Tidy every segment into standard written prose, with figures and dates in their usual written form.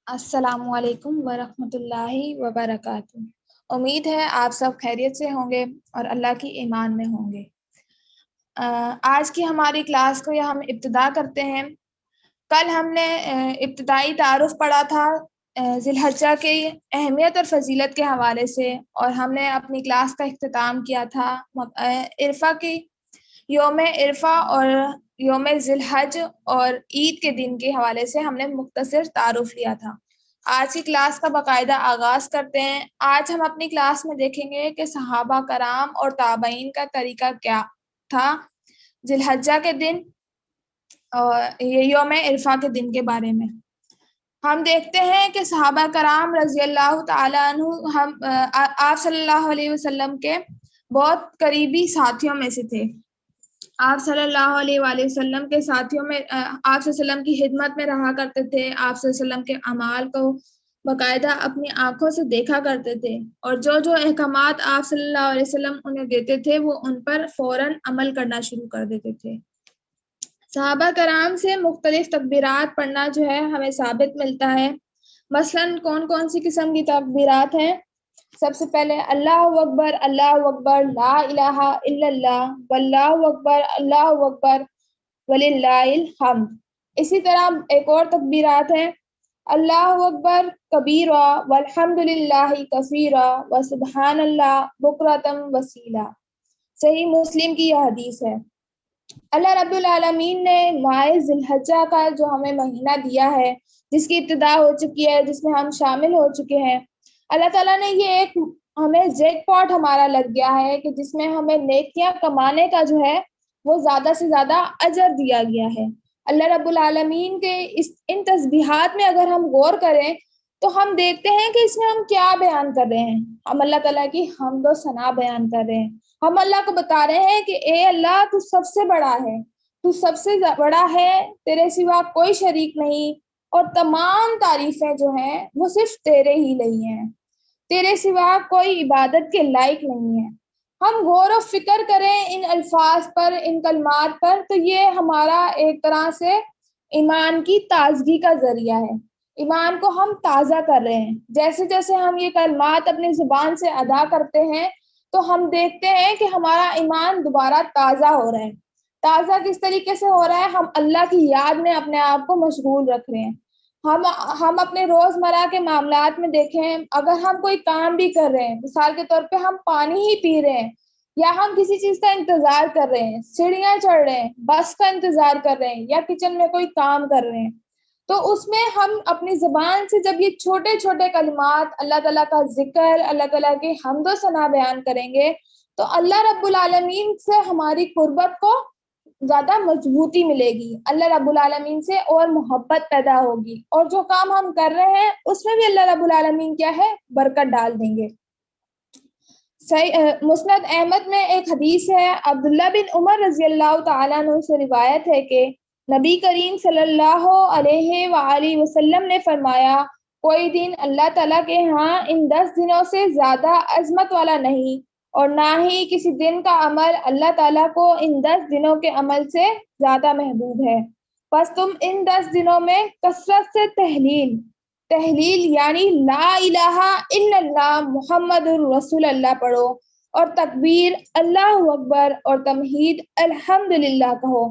السلام علیکم ورحمۃ اللہ وبرکاتہ۔ امید ہے آپ سب خیریت سے ہوں گے اور اللہ کی ایمان میں ہوں گے۔ آج کی ہماری کلاس کو ہم ابتدا کرتے ہیں۔ کل ہم نے ابتدائی تعارف پڑھا تھا ذی الحجہ کی اہمیت اور فضیلت کے حوالے سے، اور ہم نے اپنی کلاس کا اختتام کیا تھا عرفہ کی یوم عرفہ اور یوم ذی الحج اور عید کے دن کے حوالے سے ہم نے مختصر تعارف لیا تھا۔ آج کی کلاس کا باقاعدہ آغاز کرتے ہیں۔ آج ہم اپنی کلاس میں دیکھیں گے کہ صحابہ کرام اور تابعین کا طریقہ کیا تھا ذی الحجہ کے دن اور یہ یوم عرفہ کے دن کے بارے میں۔ ہم دیکھتے ہیں کہ صحابہ کرام رضی اللہ تعالیٰ عنہ آپ صلی اللہ علیہ وسلم کے بہت قریبی ساتھیوں میں سے تھے۔ آپ صلی اللہ علیہ وآلہ وسلم کے ساتھیوں میں آپ صلی اللہ علیہ وسلم کی خدمت میں رہا کرتے تھے۔ آپ صلی اللہ علیہ وسلم کے اعمال کو باقاعدہ اپنی آنکھوں سے دیکھا کرتے تھے، اور جو احکامات آپ صلی اللہ علیہ وسلم انہیں دیتے تھے وہ ان پر فوراً عمل کرنا شروع کر دیتے تھے۔ صحابہ کرام سے مختلف تکبیرات پڑھنا جو ہے ہمیں ثابت ملتا ہے۔ مثلاً کون کون سی قسم کی تکبیرات ہیں؟ سب سے پہلے اللہ اکبر لا الہ الا اللہ واللہ اکبر وللہ الحمد۔ اسی طرح ایک اور تکبیرات ہیں، اللہ اکبر کبیرا والحمد للہ کثیرا وسبحان اللہ بکرۃ وصیلا۔ صحیح مسلم کی یہ حدیث ہے۔ اللہ رب العالمین نے ماہ ذی الحجہ کا جو ہمیں مہینہ دیا ہے، جس کی ابتدا ہو چکی ہے، جس میں ہم شامل ہو چکے ہیں، اللہ تعالیٰ نے یہ ایک ہمیں جیک پاٹ ہمارا لگ گیا ہے کہ جس میں ہمیں نیکیاں کمانے کا جو ہے وہ زیادہ سے زیادہ اجر دیا گیا ہے۔ اللہ رب العالمین کے ان تسبیحات میں اگر ہم غور کریں تو ہم دیکھتے ہیں کہ اس میں ہم کیا بیان کر رہے ہیں۔ ہم اللہ تعالیٰ کی حمد و ثنا بیان کر رہے ہیں۔ ہم اللہ کو بتا رہے ہیں کہ اے اللہ تو سب سے بڑا ہے، تو سب سے بڑا ہے، تیرے سوا کوئی شریک نہیں، اور تمام تعریفیں جو ہیں وہ صرف تیرے ہی لیے ہیں، تیرے سوا کوئی عبادت کے لائق نہیں ہے۔ ہم غور و فکر کریں ان الفاظ پر، ان کلمات پر، تو یہ ہمارا ایک طرح سے ایمان کی تازگی کا ذریعہ ہے۔ ایمان کو ہم تازہ کر رہے ہیں۔ جیسے جیسے ہم یہ کلمات اپنی زبان سے ادا کرتے ہیں تو ہم دیکھتے ہیں کہ ہمارا ایمان دوبارہ تازہ ہو رہا ہے۔ تازہ کس طریقے سے ہو رہا ہے؟ ہم اللہ کی یاد میں اپنے آپ کو مشغول رکھ رہے ہیں۔ ہم اپنے روزمرہ کے معاملات میں دیکھیں، اگر ہم کوئی کام بھی کر رہے ہیں، مثال کے طور پہ ہم پانی ہی پی رہے ہیں، یا ہم کسی چیز کا انتظار کر رہے ہیں، سیڑھیاں چڑھ رہے ہیں، بس کا انتظار کر رہے ہیں، یا کچن میں کوئی کام کر رہے ہیں، تو اس میں ہم اپنی زبان سے جب یہ چھوٹے چھوٹے کلمات اللہ تعالیٰ کا ذکر، اللہ تعالیٰ کی حمد و ثنا بیان کریں گے تو اللہ رب العالمین سے ہماری قربت کو زیادہ مضبوطی ملے گی، اللہ رب العالمین سے اور محبت پیدا ہوگی، اور جو کام ہم کر رہے ہیں اس میں بھی اللہ رب العالمین کیا ہے؟ برکت ڈال دیں گے۔ مسند احمد میں ایک حدیث ہے، عبداللہ بن عمر رضی اللہ تعالیٰ عنہ سے روایت ہے کہ نبی کریم صلی اللہ علیہ وآلہ وسلم نے فرمایا، کوئی دن اللہ تعالیٰ کے ہاں ان 10 دنوں سے زیادہ عظمت والا نہیں، اور نہ ہی کسی دن کا عمل اللہ تعالیٰ کو ان 10 دنوں کے عمل سے زیادہ محبوب ہے۔ بس تم ان 10 دنوں میں کثرت سے تحلیل یعنی لا الہ الا اللہ محمد الرسول اللہ پڑھو، اور تکبیر اللہ اکبر اور تمہید الحمدللہ کہو۔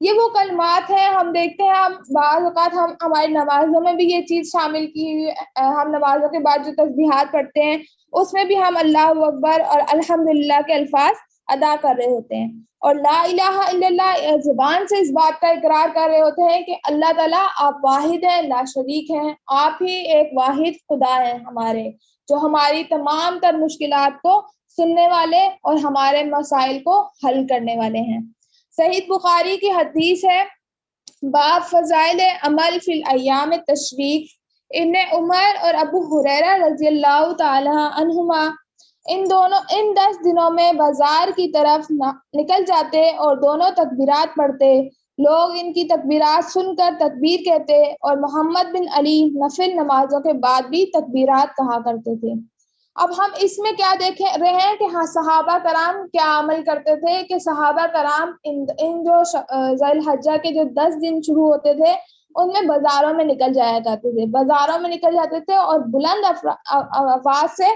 یہ وہ کلمات ہیں، ہم دیکھتے ہیں ہم بعض اوقات ہماری نمازوں میں بھی یہ چیز شامل کی ہوئی، ہم نمازوں کے بعد جو تسبیحات پڑھتے ہیں اس میں بھی ہم اللہ اکبر اور الحمدللہ کے الفاظ ادا کر رہے ہوتے ہیں، اور لا الہ الا اللہ زبان سے اس بات کا اقرار کر رہے ہوتے ہیں کہ اللہ تعالیٰ آپ واحد ہیں، لا شریک ہیں، آپ ہی ایک واحد خدا ہیں ہمارے، جو ہماری تمام تر مشکلات کو سننے والے اور ہمارے مسائل کو حل کرنے والے ہیں۔ صحیح بخاری کی حدیث ہے، باب فضائل عمل فی الایام تشریق۔ ابن عمر اور ابو ہریرہ رضی اللہ تعالی عنہما ان 10 دنوں میں بازار کی طرف نکل جاتے اور دونوں تکبیرات پڑھتے، لوگ ان کی تکبیرات سن کر تکبیر کہتے، اور محمد بن علی نفل نمازوں کے بعد بھی تکبیرات کہا کرتے تھے۔ اب ہم اس میں کیا دیکھ رہے ہیں کہ صحابہ کرام کیا عمل کرتے تھے، کہ صحابہ کرام ان جو ذی الحجہ کے جو 10 دن شروع ہوتے تھے ان میں بازاروں میں نکل جایا کرتے تھے، بازاروں میں نکل جاتے تھے اور بلند آواز سے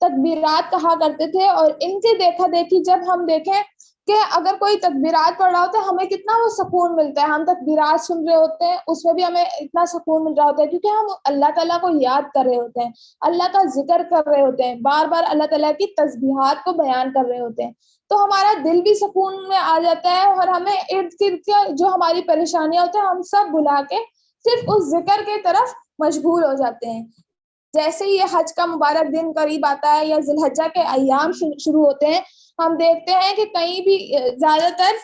تکبیرات کہا کرتے تھے. اور ان کی دیکھا دیکھی جب ہم دیکھیں کہ اگر کوئی تکبیرات پڑھ رہا ہوتا ہے ہمیں کتنا وہ سکون ملتا ہے، ہم تکبیرات سن رہے ہوتے ہیں اس میں بھی ہمیں اتنا سکون مل رہا ہوتا ہے کیونکہ ہم اللہ تعالیٰ کو یاد کر رہے ہوتے ہیں، اللہ کا ذکر کر رہے ہوتے ہیں، بار بار اللہ تعالیٰ کی تسبیحات کو بیان کر رہے ہوتے ہیں، تو ہمارا دل بھی سکون میں آ جاتا ہے اور ہمیں ارد گرد کے جو ہماری پریشانیاں ہوتی ہیں ہم سب بھلا کے صرف اس ذکر کی طرف مشغول ہو جاتے ہیں. جیسے یہ حج کا مبارک دن قریب آتا ہے یا ذی الحجہ کے ایام شروع ہوتے ہیں، ہم دیکھتے ہیں کہ کہیں بھی زیادہ تر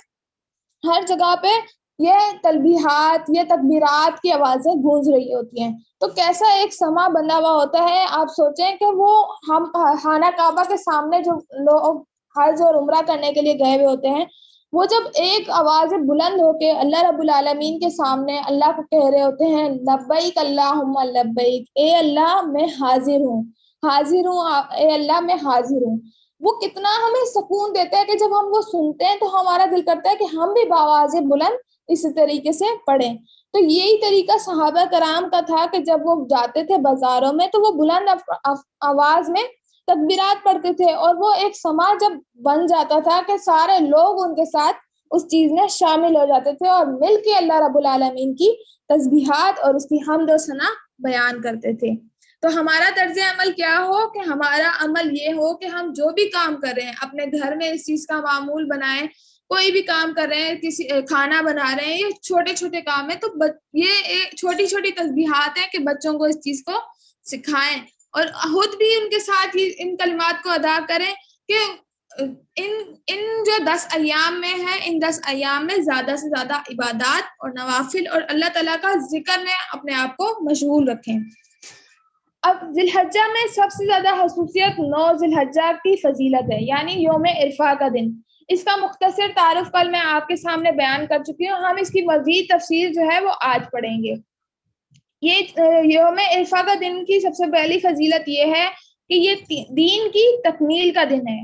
ہر جگہ پہ یہ تلبیحات، یہ تکبیرات کی آوازیں گونج رہی ہوتی ہیں. تو کیسا ایک سما بنا ہوا ہوتا ہے. آپ سوچیں کہ وہ ہم خانہ کعبہ کے سامنے جو لوگ حج اور عمرہ کرنے کے لیے گئے ہوئے ہوتے ہیں، وہ جب ایک آواز بلند ہو کے اللہ رب العالمین کے سامنے اللہ کو کہہ رہے ہوتے ہیں لبیک اللہم لبیک، اے اللہ میں حاضر ہوں، حاضر ہوں، اے اللہ میں حاضر ہوں، وہ کتنا ہمیں سکون دیتا ہے کہ جب ہم وہ سنتے ہیں تو ہمارا دل کرتا ہے کہ ہم بھی بآواز بلند اسی طریقے سے پڑھیں. تو یہی طریقہ صحابہ کرام کا تھا کہ جب وہ جاتے تھے بازاروں میں تو وہ بلند آواز میں تکبیرات پڑھتے تھے اور وہ ایک سما جب بن جاتا تھا کہ سارے لوگ ان کے ساتھ اس چیز میں شامل ہو جاتے تھے اور مل کے اللہ رب العالمین کی تسبیحات اور اس کی حمد و ثنا بیان کرتے تھے. تو ہمارا طرز عمل کیا ہو کہ ہمارا عمل یہ ہو کہ ہم جو بھی کام کر رہے ہیں اپنے گھر میں اس چیز کا معمول بنائیں، کوئی بھی کام کر رہے ہیں، کسی کھانا بنا رہے ہیں، یہ چھوٹے چھوٹے کام ہیں تو یہ چھوٹی چھوٹی تسبیحات ہیں کہ بچوں کو اس چیز کو سکھائیں اور خود بھی ان کے ساتھ ہی ان کلمات کو ادا کریں کہ ان جو 10 ایام میں ہے، ان 10 ایام میں زیادہ سے زیادہ عبادات اور نوافل اور اللہ تعالیٰ کا ذکر میں اپنے آپ کو مشغول رکھیں. اب ذی الحجہ میں سب سے زیادہ خصوصیت 9 ذی الحجہ کی فضیلت ہے، یعنی یوم عرفہ کا دن. اس کا مختصر تعارف کل میں آپ کے سامنے بیان کر چکی ہوں، ہم اس کی مزید تفصیل جو ہے وہ آج پڑھیں گے. یہ یوم عرفہ کا دن کی سب سے پہلی فضیلت یہ ہے کہ یہ دین کی تکمیل کا دن ہے.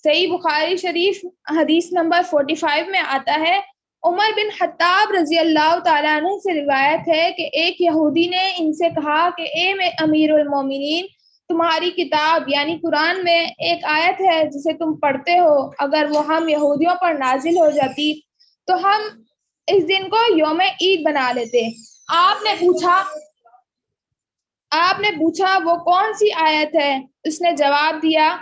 صحیح بخاری شریف حدیث نمبر 45 میں آتا ہے، عمر بن خطاب رضی اللہ تعالیٰ عنہ سے روایت ہے کہ ایک یہودی نے ان سے کہا کہ اے امیر المومنین، تمہاری کتاب یعنی قرآن میں ایک آیت ہے جسے تم پڑھتے ہو، اگر وہ ہم یہودیوں پر نازل ہو جاتی تو ہم اس دن کو یوم عید بنا لیتے. آپ نے پوچھا وہ کون سی آیت ہے؟ اس نے جواب دیا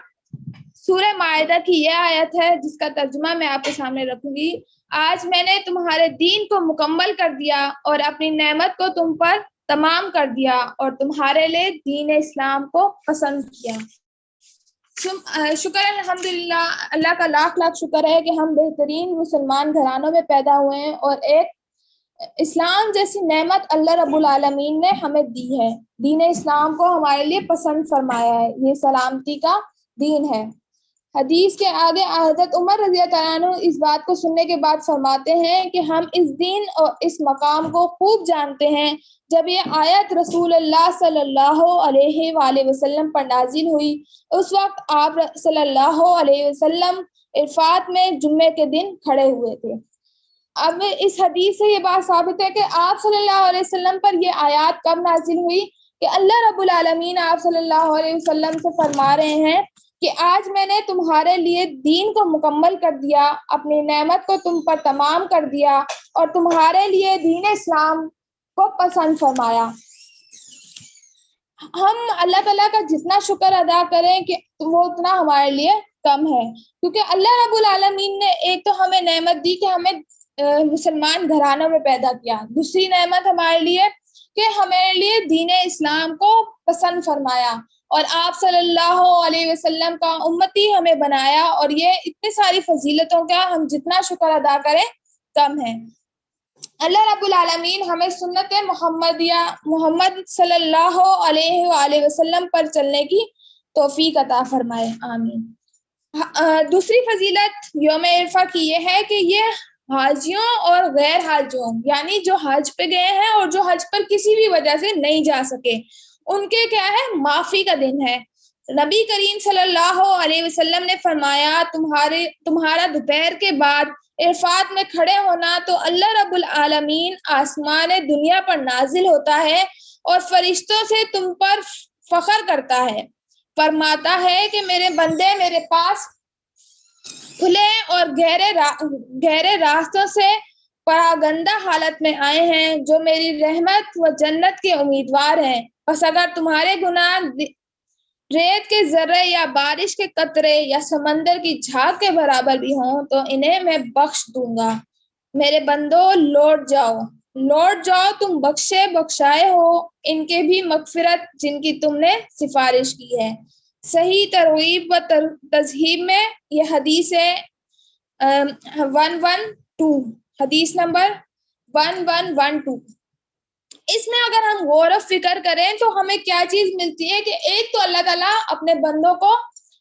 سورہ مائدہ کی یہ آیت ہے جس کا ترجمہ میں آپ کے سامنے رکھوں گی، آج میں نے تمہارے دین کو مکمل کر دیا اور اپنی نعمت کو تم پر تمام کر دیا اور تمہارے لیے دین اسلام کو پسند کیا. شکر الحمدللہ، اللہ کا لاکھ لاکھ شکر ہے کہ ہم بہترین مسلمان گھرانوں میں پیدا ہوئے ہیں اور ایک اسلام جیسی نعمت اللہ رب العالمین نے ہمیں دی ہے. دین اسلام کو ہمارے لیے پسند فرمایا ہے، یہ سلامتی کا دین ہے. حدیث کے آگے حضرت عمر رضی اللہ عنہ اس بات کو سننے کے بعد فرماتے ہیں کہ ہم اس دین اور اس مقام کو خوب جانتے ہیں. جب یہ آیت رسول اللہ صلی اللہ علیہ وآلہ وسلم پر نازل ہوئی، اس وقت آپ صلی اللہ علیہ وسلم عرفات میں جمعے کے دن کھڑے ہوئے تھے. اب اس حدیث سے یہ بات ثابت ہے کہ آپ صلی اللہ علیہ وسلم پر یہ آیات کب نازل ہوئی کہ اللہ رب العالمین آپ صلی اللہ علیہ وسلم سے فرما رہے ہیں کہ آج میں نے تمہارے لیے دین کو مکمل کر دیا، اپنی نعمت کو تم پر تمام کر دیا اور تمہارے لیے دین اسلام کو پسند فرمایا. ہم اللہ تعالیٰ کا جتنا شکر ادا کریں کہ وہ اتنا ہمارے لیے کم ہے، کیونکہ اللہ رب العالمین نے ایک تو ہمیں نعمت دی کہ ہمیں مسلمان گھرانوں میں پیدا کیا، دوسری نعمت ہمارے لیے کہ ہمارے لیے دین اسلام کو پسند فرمایا اور آپ صلی اللہ علیہ وسلم کا امتی ہمیں بنایا، اور یہ اتنی ساری فضیلتوں کا ہم جتنا شکر ادا کریں کم ہے. اللہ رب العالمین ہمیں سنت محمد صلی اللہ علیہ وآلہ وسلم پر چلنے کی توفیق عطا فرمائے، آمین. دوسری فضیلت یوم عرفہ کی یہ ہے کہ یہ حاجیوں اور غیر حاجیوں یعنی جو حج پہ گئے ہیں اور جو حج پر کسی بھی وجہ سے نہیں جا سکے ان کے کیا ہے معافی کا دن ہے. نبی کریم صلی اللہ علیہ وسلم نے فرمایا تمہارا دوپہر کے بعد عرفات میں کھڑے ہونا تو اللہ رب العالمین آسمان دنیا پر نازل ہوتا ہے اور فرشتوں سے تم پر فخر کرتا ہے، فرماتا ہے کہ میرے بندے میرے پاس کھلے اور گہرے راستوں سے پراگندہ حالت میں آئے ہیں، جو میری رحمت و جنت کے امیدوار ہیں، بس اگر تمہارے گناہ ریت کے ذرے یا بارش کے قطرے یا سمندر کی جھاگ کے برابر بھی ہوں تو انہیں میں بخش دوں گا۔ میرے بندو لوٹ جاؤ، تم بخشائے ہو، ان کے بھی مغفرت جن کی تم نے سفارش کی ہے۔ صحیح ترغیب و تذہیب میں یہ حدیث ہے 112، حدیث نمبر 1112۔ اس میں اگر ہم غور و فکر کریں تو ہمیں کیا چیز ملتی ہے کہ ایک تو اللہ تعالیٰ اپنے بندوں کو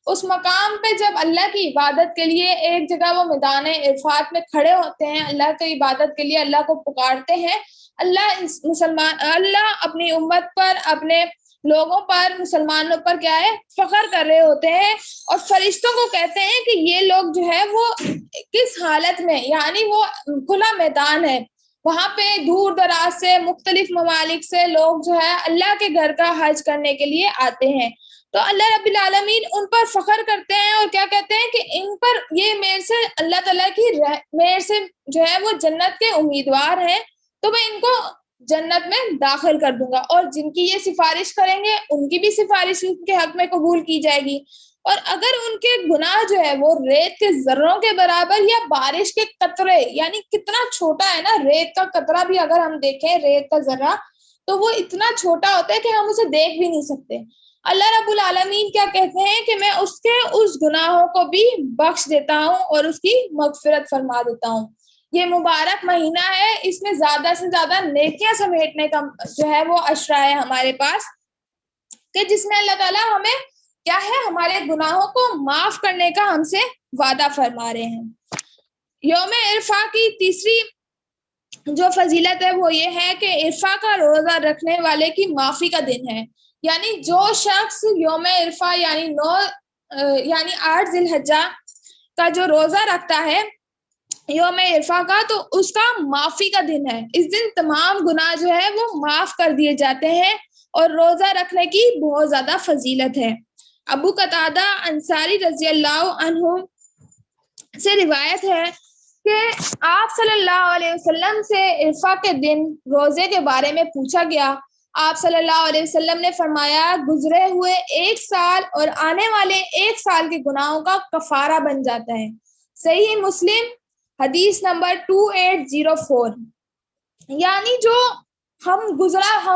اس مقام پہ جب اللہ کی عبادت کے لیے ایک جگہ وہ میدان عرفات میں کھڑے ہوتے ہیں، اللہ کی عبادت کے لیے اللہ کو پکارتے ہیں، اللہ اپنی امت پر، اپنے لوگوں پر، مسلمانوں پر کیا ہے فخر کر رہے ہوتے ہیں، اور فرشتوں کو کہتے ہیں کہ یہ لوگ جو ہے وہ کس حالت میں، یعنی وہ کھلا میدان ہے، وہاں پہ دور دراز سے مختلف ممالک سے لوگ جو ہے اللہ کے گھر کا حج کرنے کے لیے آتے ہیں، تو اللہ رب العالمین ان پر فخر کرتے ہیں اور کیا کہتے ہیں کہ ان پر یہ میرے سے اللہ تعالیٰ کی میرے سے جو ہے وہ جنت کے امیدوار ہیں، تو میں ان کو جنت میں داخل کر دوں گا، اور جن کی یہ سفارش کریں گے ان کی بھی سفارش ان کے حق میں قبول کی جائے گی، اور اگر ان کے گناہ جو ہے وہ ریت کے ذروں کے برابر یا بارش کے قطرے، یعنی کتنا چھوٹا ہے نا ریت کا قطرہ بھی، اگر ہم دیکھیں ریت کا ذرہ تو وہ اتنا چھوٹا ہوتا ہے کہ ہم اسے دیکھ بھی نہیں سکتے، اللہ رب العالمین کیا کہتے ہیں کہ میں اس گناہوں کو بھی بخش دیتا ہوں اور اس کی مغفرت فرما دیتا ہوں۔ یہ مبارک مہینہ ہے، اس میں زیادہ سے زیادہ نیکیاں سمیٹنے کا جو ہے وہ اشرا ہے ہمارے پاس، کہ جس میں اللہ تعالیٰ ہمیں کیا ہے ہمارے گناہوں کو معاف کرنے کا ہم سے وعدہ فرما رہے ہیں۔ یوم عرفہ کی تیسری جو فضیلت ہے وہ یہ ہے کہ عرفہ کا روزہ رکھنے والے کی معافی کا دن ہے، یعنی جو شخص یوم عرفہ یعنی 8 ذی الحجہ کا جو روزہ رکھتا ہے یوم عرفہ کا، تو اس کا معافی کا دن ہے، اس دن تمام گناہ جو ہے وہ معاف کر دیے جاتے ہیں، اور روزہ رکھنے کی بہت زیادہ فضیلت ہے۔ ابو قتادہ انصاری رضی اللہ عنہ سے روایت ہے کہ آپ صلی اللہ علیہ وسلم سے عرفہ کے دن روزے کے بارے میں پوچھا گیا، آپ صلی اللہ علیہ وسلم نے فرمایا گزرے ہوئے 1 سال اور آنے والے 1 سال کے گناہوں کا کفارہ بن جاتا ہے۔ صحیح مسلم حدیث نمبر 2804۔ یعنی جو ہم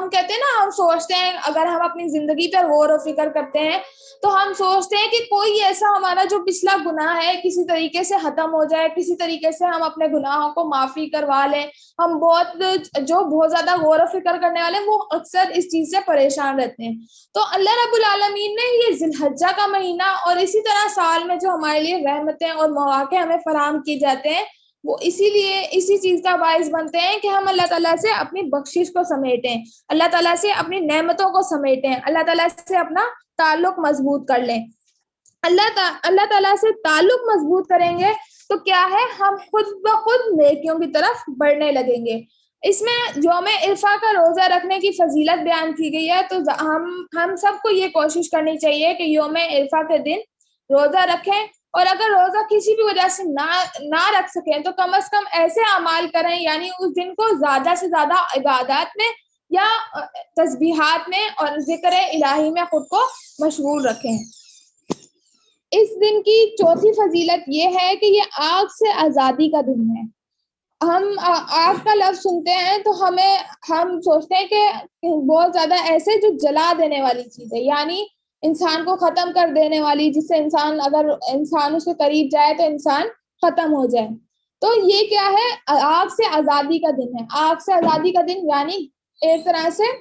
کہتے ہیں نا، ہم سوچتے ہیں اگر ہم اپنی زندگی پر غور و فکر کرتے ہیں تو ہم سوچتے ہیں کہ کوئی ایسا ہمارا جو پچھلا گناہ ہے کسی طریقے سے ختم ہو جائے، کسی طریقے سے ہم اپنے گناہوں کو معافی کروا لیں۔ ہم بہت زیادہ غور و فکر کرنے والے وہ اکثر اس چیز سے پریشان رہتے ہیں، تو اللہ رب العالمین نے یہ ذی الحجہ کا مہینہ اور اسی طرح سال میں جو ہمارے لیے رحمتیں اور مواقع ہمیں فراہم کی جاتے ہیں وہ اسی چیز کا باعث بنتے ہیں کہ ہم اللہ تعالیٰ سے اپنی بخشش کو سمیٹیں، اللہ تعالیٰ سے اپنی نعمتوں کو سمیٹیں، اللہ تعالیٰ سے اپنا تعلق مضبوط کر لیں۔ اللہ تعالیٰ سے تعلق مضبوط کریں گے تو کیا ہے ہم خود بخود نیکیوں کی طرف بڑھنے لگیں گے۔ اس میں یوم عرفہ کا روزہ رکھنے کی فضیلت بیان کی گئی ہے، تو ہم سب کو یہ کوشش کرنی چاہیے کہ یوم عرفہ کے دن روزہ رکھیں، اور اگر روزہ کسی بھی وجہ سے نہ رکھ سکیں تو کم از کم ایسے اعمال کریں، یعنی اس دن کو زیادہ سے زیادہ عبادات میں یا تسبیحات میں اور ذکر الہی میں خود کو مشغول رکھیں۔ اس دن کی چوتھی فضیلت یہ ہے کہ یہ آگ سے آزادی کا دن ہے۔ ہم آگ کا لفظ سنتے ہیں تو ہم سوچتے ہیں کہ بہت زیادہ ایسے جو جلا دینے والی چیز ہے، یعنی انسان کو ختم کر دینے والی، جس سے اگر انسان اس کے قریب جائے تو انسان ختم ہو جائے، تو یہ کیا ہے آگ سے آزادی کا دن ہے۔ آگ سے آزادی کا دن یعنی ایک طرح سے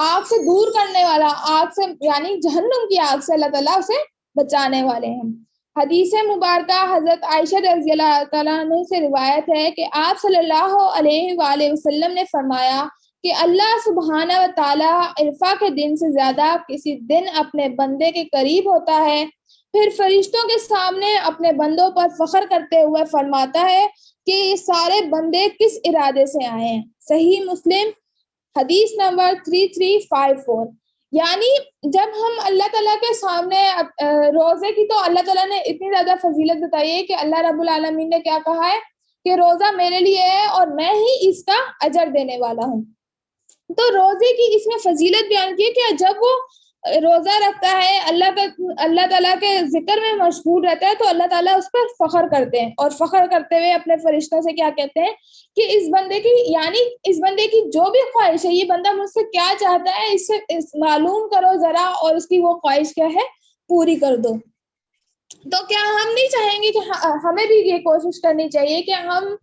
آگ سے دور کرنے والا، آگ سے یعنی جہنم کی آگ سے اللہ تعالیٰ اسے بچانے والے ہیں۔ حدیث مبارکہ حضرت عائشہ رضی اللہ تعالیٰ عنہ سے روایت ہے کہ آپ صلی اللہ علیہ وآلہ وسلم نے فرمایا کہ اللہ سبحانہ و تعالیٰ عرفہ کے دن سے زیادہ کسی دن اپنے بندے کے قریب ہوتا ہے، پھر فرشتوں کے سامنے اپنے بندوں پر فخر کرتے ہوئے فرماتا ہے کہ یہ سارے بندے کس ارادے سے آئے ہیں۔ صحیح مسلم حدیث نمبر 3354۔ یعنی جب ہم اللہ تعالیٰ کے سامنے روزے کی، تو اللہ تعالیٰ نے اتنی زیادہ فضیلت بتائی ہے کہ اللہ رب العالمین نے کیا کہا ہے کہ روزہ میرے لیے ہے اور میں ہی اس کا اجر دینے والا ہوں۔ تو روزے کی اس میں فضیلت بیان کی کہ جب وہ روزہ رکھتا ہے، اللہ تعالیٰ کے ذکر میں مشغول رہتا ہے، تو اللہ تعالیٰ اس پر فخر کرتے ہیں، اور فخر کرتے ہوئے اپنے فرشتوں سے کیا کہتے ہیں کہ اس بندے کی، یعنی اس بندے کی جو بھی خواہش ہے، یہ بندہ مجھ سے کیا چاہتا ہے، اس سے معلوم کرو ذرا، اور اس کی وہ خواہش کیا ہے پوری کر دو۔ تو کیا ہم نہیں چاہیں گے کہ ہمیں بھی یہ کوشش کرنی چاہیے کہ ہم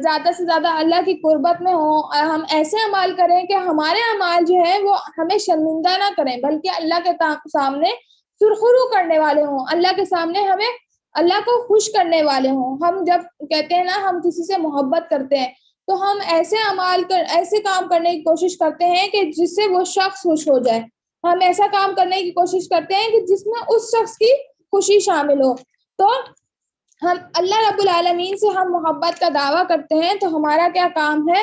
زیادہ سے زیادہ اللہ کی قربت میں ہوں، اور ہم ایسے اعمال کریں کہ ہمارے اعمال جو ہیں وہ ہمیں شرمندہ نہ کریں، بلکہ اللہ کے سامنے سرخرو کرنے والے ہوں، اللہ کے سامنے ہمیں اللہ کو خوش کرنے والے ہوں۔ ہم جب کہتے ہیں نا ہم کسی سے محبت کرتے ہیں، تو ہم ایسے کام کرنے کی کوشش کرتے ہیں کہ جس سے وہ شخص خوش ہو جائے، ہم ایسا کام کرنے کی کوشش کرتے ہیں کہ جس میں اس شخص کی خوشی شامل ہو۔ تو ہم اللہ رب العالمین سے ہم محبت کا دعویٰ کرتے ہیں، تو ہمارا کیا کام ہے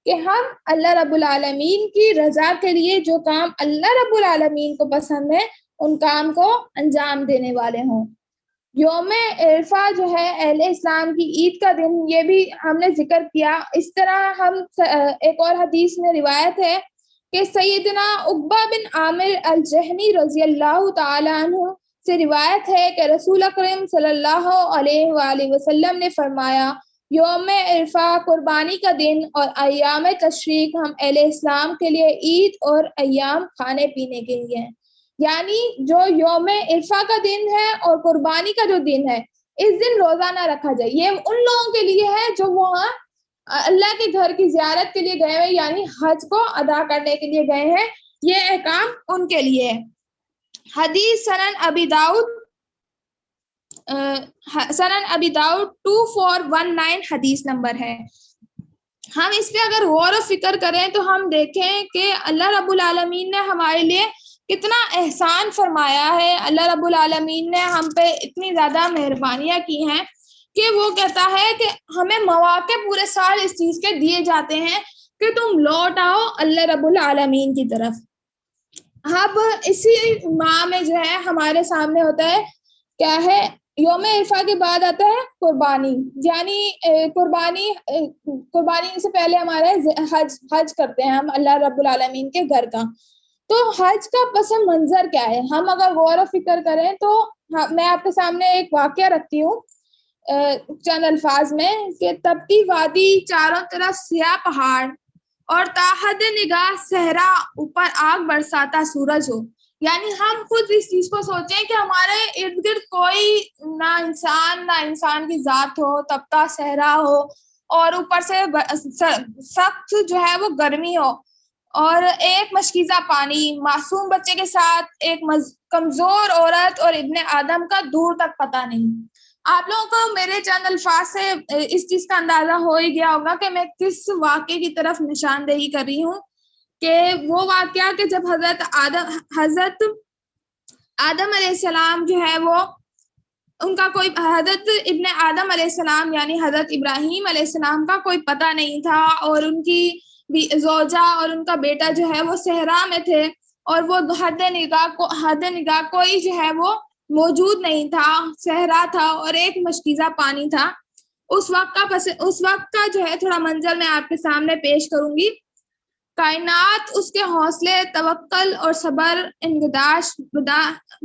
کہ ہم اللہ رب العالمین کی رضا کے لیے جو کام اللہ رب العالمین کو پسند ہے ان کام کو انجام دینے والے ہوں۔ یوم عرفہ جو ہے اہل اسلام کی عید کا دن، یہ بھی ہم نے ذکر کیا۔ اس طرح ہم ایک اور حدیث میں روایت ہے کہ سیدنا عقبہ بن عامر الجہنی رضی اللہ تعالیٰ عنہ سے روایت ہے کہ رسول اکرم صلی اللہ علیہ وآلہ وسلم نے فرمایا، یوم عرفہ قربانی کا دن اور ایام تشریق ہم اہل اسلام کے لیے عید اور ایام کھانے پینے کے لیے ہیں۔ یعنی جو یوم عرفہ کا دن ہے اور قربانی کا جو دن ہے، اس دن روزہ نہ رکھا جائے، یہ ان لوگوں کے لیے ہے جو وہاں اللہ کے گھر کی زیارت کے لیے گئے ہوئے، یعنی حج کو ادا کرنے کے لیے گئے ہیں، یہ احکام ان کے لیے ہے۔ حدیث سنن ابی داؤد 2419 حدیث نمبر ہے۔ ہم اس پہ اگر غور و فکر کریں تو ہم دیکھیں کہ اللہ رب العالمین نے ہمارے لیے کتنا احسان فرمایا ہے، اللہ رب العالمین نے ہم پہ اتنی زیادہ مہربانیاں کی ہیں کہ وہ کہتا ہے کہ ہمیں مواقع پورے سال اس چیز کے دیے جاتے ہیں کہ تم لوٹ آؤ اللہ رب العالمین کی طرف۔ اب اسی ماہ میں جو ہے ہمارے سامنے ہوتا ہے کیا ہے، یوم عرفہ کے بعد آتا ہے قربانی، یعنی قربانی سے پہلے ہمارے حج کرتے ہیں ہم اللہ رب العالمین کے گھر کا۔ تو حج کا پس منظر کیا ہے، ہم اگر غور و فکر کریں تو میں آپ کے سامنے ایک واقعہ رکھتی ہوں چند الفاظ میں، کہ تپتی وادی، چاروں طرف سیاہ پہاڑ، اور تاحد نگاہ صحرا، اوپر آگ برساتا سورج ہو۔ یعنی ہم خود اس چیز کو سوچیں کہ ہمارے ارد گرد کوئی نہ انسان کی ذات ہو، تپتا صحرا ہو، اور اوپر سے سخت جو ہے وہ گرمی ہو، اور ایک مشکیزہ پانی، معصوم بچے کے ساتھ ایک کمزور عورت، اور ابن آدم کا دور تک پتہ نہیں۔ آپ لوگوں کو میرے چند الفاظ سے اس چیز کا اندازہ ہو ہی گیا ہوگا کہ میں کس واقعے کی طرف نشاندہی کر رہی ہوں، کہ وہ واقعہ کہ جب حضرت آدم علیہ السلام جو ہے وہ ان کا کوئی، حضرت ابن آدم علیہ السلام یعنی حضرت ابراہیم علیہ السلام کا کوئی پتہ نہیں تھا، اور ان کی زوجہ اور ان کا بیٹا جو ہے وہ صحرا میں تھے، اور وہ حد نگاہ کوئی جو ہے وہ موجود نہیں تھا، صحرا تھا اور ایک مشکیزہ پانی تھا۔ اس وقت کا جو ہے تھوڑا منظر میں آپ کے سامنے پیش کروں گی۔ کائنات اس کے حوصلے، توکل اور صبر، انگداش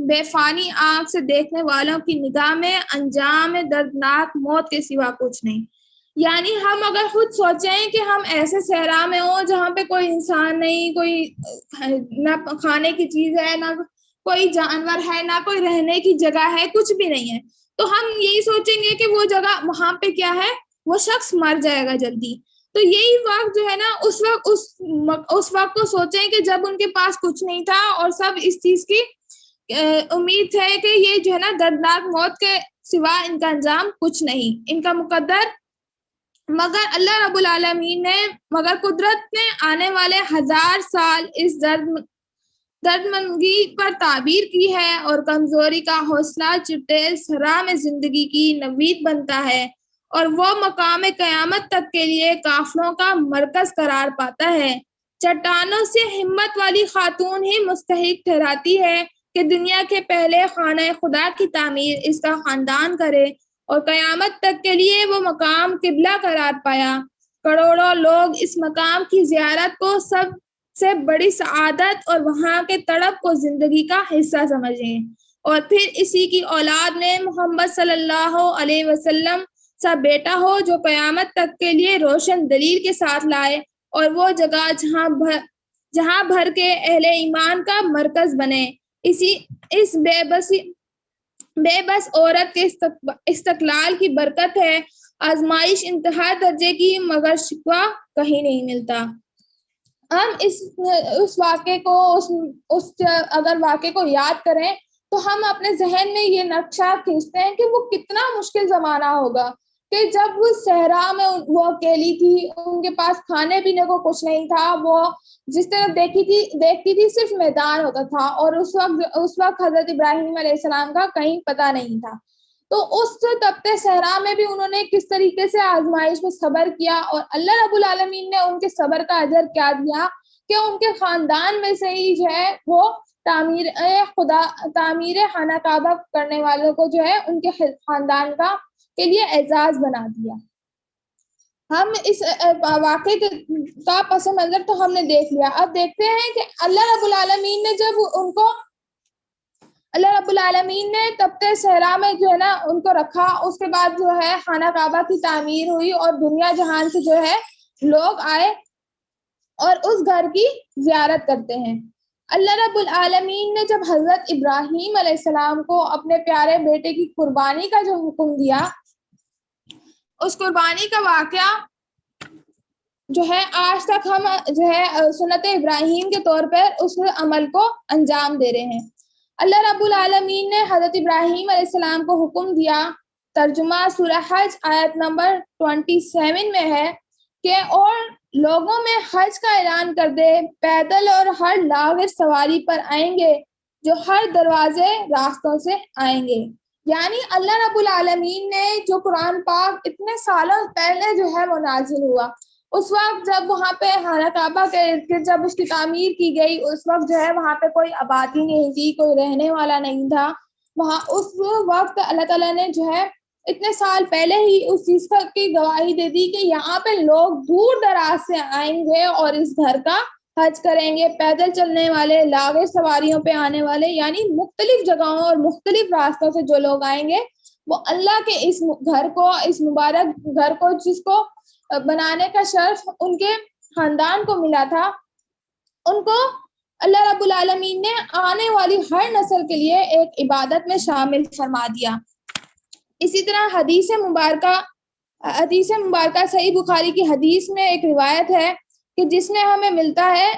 بے فانی آنکھ سے دیکھنے والوں کی نگاہ میں انجام دردناک موت کے سوا کچھ نہیں۔ یعنی ہم اگر خود سوچیں کہ ہم ایسے صحرا میں ہوں جہاں پہ کوئی انسان نہیں، کوئی نہ کھانے کی چیز ہے، نہ کوئی جانور ہے، نہ کوئی رہنے کی جگہ ہے، کچھ بھی نہیں ہے، تو ہم یہی سوچیں گے کہ وہ جگہ وہاں پہ کیا ہے، وہ شخص مر جائے گا جلدی۔ تو یہی وقت جو ہے نا، اس وقت کو سوچیں کہ جب ان کے پاس کچھ نہیں تھا، اور سب اس چیز کی امید ہے کہ یہ جو ہے نا دردناک موت کے سوا ان کا انجام کچھ نہیں، ان کا مقدر مگر اللہ رب العالمین نے قدرت نے آنے والے 1000 سال اس دردمندگی پر تعبیر کی ہے، اور کمزوری کا حوصلہ چٹیل صحرا میں زندگی کی نوید بنتا ہے، اور وہ مقام قیامت تک کے لیے قافلوں کا مرکز قرار پاتا ہے۔ چٹانوں سے ہمت والی خاتون ہی مستحق ٹھہراتی ہے کہ دنیا کے پہلے خانہ خدا کی تعمیر اس کا خاندان کرے، اور قیامت تک کے لیے وہ مقام قبلہ قرار پایا۔ کروڑوں لوگ اس مقام کی زیارت کو سب سے بڑی سعادت اور وہاں کے تڑپ کو زندگی کا حصہ سمجھیں، اور پھر اسی کی اولاد میں محمد صلی اللہ علیہ وسلم سا بیٹا ہو جو قیامت تک کے لیے روشن دلیل کے ساتھ لائے، اور وہ جگہ جہاں بھر کے اہل ایمان کا مرکز بنے۔ اس بے بس عورت کے استقلال کی برکت ہے۔ آزمائش انتہا درجے کی مگر شکوہ کہیں نہیں ملتا۔ ہم اس واقعے کو اگر واقعے کو یاد کریں تو ہم اپنے ذہن میں یہ نقشہ کھینچتے ہیں کہ وہ کتنا مشکل زمانہ ہوگا، کہ جب وہ صحرا میں وہ اکیلی تھی، ان کے پاس کھانے پینے کو کچھ نہیں تھا، وہ جس طرح دیکھتی تھی صرف میدان ہوتا تھا، اور اس وقت حضرت ابراہیم علیہ السلام کا کہیں پتہ نہیں تھا۔ تو اس تپتے صحرا میں بھی انہوں نے کس طریقے سے آزمائش میں صبر کیا، اور اللہ رب العالمین نے ان کے صبر کا اجر کیا دیا کہ ان کے خاندان میں سے ہی جو ہے وہ تعمیر خانہ کعبہ کرنے والوں کو جو ہے ان کے خاندان کے لیے اعزاز بنا دیا۔ ہم اس واقعے کا پس منظر تو ہم نے دیکھ لیا، اب دیکھتے ہیں کہ اللہ رب العالمین نے جب اللہ رب العالمین نے تپتے صحرا میں جو ہے نا ان کو رکھا، اس کے بعد جو ہے خانہ کعبہ کی تعمیر ہوئی، اور دنیا جہان سے جو ہے لوگ آئے اور اس گھر کی زیارت کرتے ہیں۔ اللہ رب العالمین نے جب حضرت ابراہیم علیہ السلام کو اپنے پیارے بیٹے کی قربانی کا جو حکم دیا، اس قربانی کا واقعہ جو ہے آج تک ہم جو ہے سنت ابراہیم کے طور پر اس عمل کو انجام دے رہے ہیں۔ اللہ رب العالمین نے حضرت ابراہیم علیہ السلام کو حکم دیا، ترجمہ سورہ حج آیت نمبر 27 میں ہے کہ اور لوگوں میں حج کا اعلان کر دے، پیدل اور ہر لاغر سواری پر آئیں گے جو ہر دروازے راستوں سے آئیں گے۔ یعنی اللہ رب العالمین نے جو قرآن پاک اتنے سالوں پہلے جو ہے وہ نازل ہوا، اس وقت جب وہاں پہ خانہ کعبہ کے ارد گرد جب اس کی تعمیر کی گئی، اس وقت جو ہے وہاں پہ کوئی آبادی نہیں تھی، کوئی رہنے والا نہیں تھا وہاں۔ اس وقت اللہ تعالیٰ نے جو ہے اتنے سال پہلے ہی اس چیز کی گواہی دے دی کہ یہاں پہ لوگ دور دراز سے آئیں گے اور اس گھر کا حج کریں گے، پیدل چلنے والے، لاغر سواریوں پہ آنے والے، یعنی مختلف جگہوں اور مختلف راستوں سے جو لوگ آئیں گے، وہ اللہ کے اس گھر کو، اس مبارک گھر کو، جس کو بنانے کا شرف ان کے خاندان کو ملا تھا، ان کو اللہ رب العالمین نے آنے والی ہر نسل کے لیے ایک عبادت میں شامل فرما دیا۔ اسی طرح حدیث مبارکہ صحیح بخاری کی حدیث میں ایک روایت ہے کہ جس میں ہمیں ملتا ہے،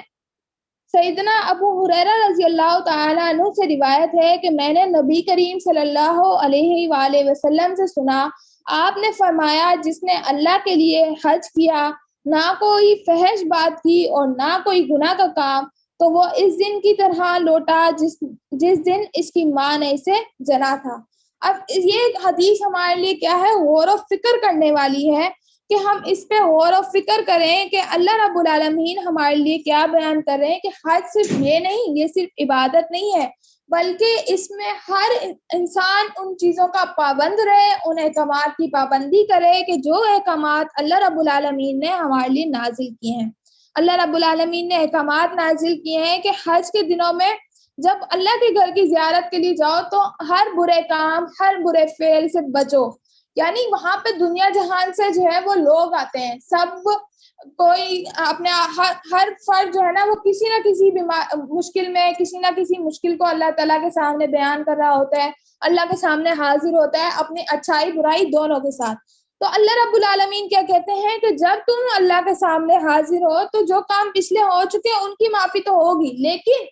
سیدنا ابو ہریرہ رضی اللہ تعالیٰ عنہ سے روایت ہے کہ میں نے نبی کریم صلی اللہ علیہ وآلہ وسلم سے سنا، آپ نے فرمایا، جس نے اللہ کے لیے حج کیا، نہ کوئی فحش بات کی اور نہ کوئی گناہ کا کام، تو وہ اس دن کی طرح لوٹا جس دن اس کی ماں نے اسے جنا تھا۔ اب یہ حدیث ہمارے لیے کیا ہے، غور و فکر کرنے والی ہے کہ ہم اس پہ غور و فکر کریں کہ اللہ رب العالمین ہمارے لیے کیا بیان کر رہے ہیں، کہ حج صرف یہ نہیں، یہ صرف عبادت نہیں ہے، بلکہ اس میں ہر انسان ان چیزوں کا پابند رہے، ان احکامات کی پابندی کرے کہ جو احکامات اللہ رب العالمین نے ہمارے لیے نازل کیے ہیں۔ اللہ رب العالمین نے احکامات نازل کیے ہیں کہ حج کے دنوں میں جب اللہ کے گھر کی زیارت کے لیے جاؤ تو ہر برے کام، ہر برے فعل سے بچو۔ یعنی وہاں پہ دنیا جہان سے جو ہے وہ لوگ آتے ہیں، سب کوئی اپنے ہر فرد جو ہے نا وہ کسی نہ کسی مشکل میں، کسی نہ کسی مشکل کو اللہ تعالیٰ کے سامنے بیان کر رہا ہوتا ہے، اللہ کے سامنے حاضر ہوتا ہے اپنی اچھائی برائی دونوں کے ساتھ۔ تو اللہ رب العالمین کیا کہتے ہیں کہ جب تم اللہ کے سامنے حاضر ہو تو جو کام پچھلے ہو چکے ان کی معافی تو ہوگی، لیکن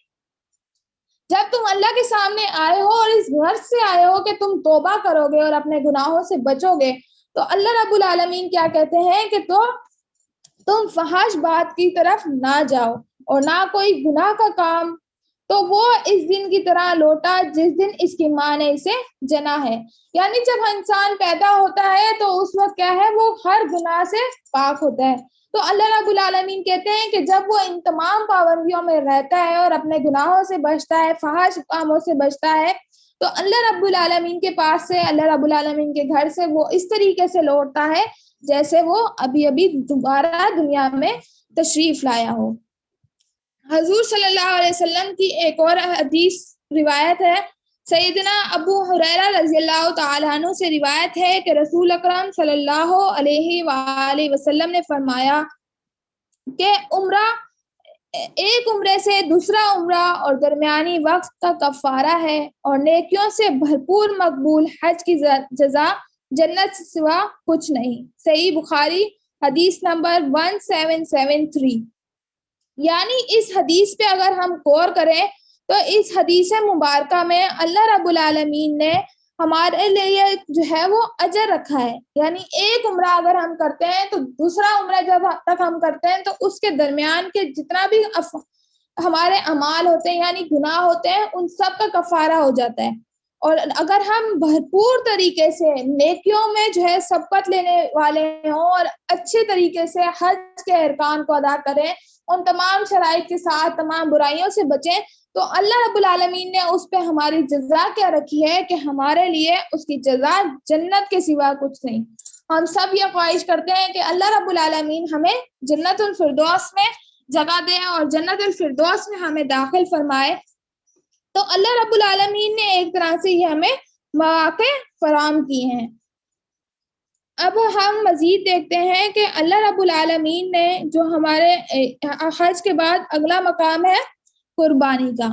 جب تم اللہ کے سامنے آئے ہو اور اس غرض سے آئے ہو کہ تم توبہ کرو گے اور اپنے گناہوں سے بچو گے، تو اللہ رب العالمین کیا کہتے ہیں کہ تم فحش بات کی طرف نہ جاؤ اور نہ کوئی گناہ کا کام، تو وہ اس دن کی طرح لوٹا جس دن اس کی ماں نے اسے جنا ہے۔ یعنی جب انسان پیدا ہوتا ہے تو اس وقت کیا ہے، وہ ہر گناہ سے پاک ہوتا ہے۔ تو اللہ رب العالمین کہتے ہیں کہ جب وہ ان تمام پابندیوں میں رہتا ہے اور اپنے گناہوں سے بچتا ہے، فحش کاموں سے بچتا ہے، تو اللہ رب العالمین کے پاس سے، اللہ رب العالمین کے گھر سے وہ اس طریقے سے لوٹتا ہے جیسے وہ ابھی دوبارہ دنیا میں تشریف لایا ہو۔ حضور صلی اللہ علیہ وسلم کی ایک اور حدیث روایت ہے، سیدنا ابو ہریرہ رضی اللہ تعالیٰ عنہ سے روایت ہے کہ رسول اکرم صلی اللہ علیہ وآلہ وسلم نے فرمایا کہ عمرہ، ایک عمرے سے دوسرا عمرہ اور درمیانی وقت کا کفارہ ہے، اور نیکیوں سے بھرپور مقبول حج کی جزا جنت سے سوا کچھ نہیں۔ صحیح بخاری حدیث نمبر 1773۔ یعنی اس حدیث پہ اگر ہم غور کریں تو اس حدیث مبارکہ میں اللہ رب العالمین نے ہمارے لیے جو ہے وہ اجر رکھا ہے۔ یعنی ایک عمرہ اگر ہم کرتے ہیں تو دوسرا عمرہ جب تک ہم کرتے ہیں تو اس کے درمیان کے جتنا بھی ہمارے اعمال ہوتے ہیں یعنی گناہ ہوتے ہیں ان سب کا کفارہ ہو جاتا ہے۔ اور اگر ہم بھرپور طریقے سے نیکیوں میں جو ہے سبقت لینے والے ہوں اور اچھے طریقے سے حج کے ارکان کو ادا کریں، ان تمام شرائط کے ساتھ تمام برائیوں سے بچیں، تو اللہ رب العالمین نے اس پہ ہماری جزا کیا رکھی ہے کہ ہمارے لیے اس کی جزا جنت کے سوا کچھ نہیں۔ ہم سب یہ خواہش کرتے ہیں کہ اللہ رب العالمین ہمیں جنت الفردوس میں جگہ دے اور جنت الفردوس میں ہمیں داخل فرمائے۔ تو اللہ رب العالمین نے ایک طرح سے یہ ہمیں مواقع فراہم کیے ہیں۔ اب ہم مزید دیکھتے ہیں کہ اللہ رب العالمین نے جو ہمارے حج کے بعد اگلا مقام ہے قربانی کا۔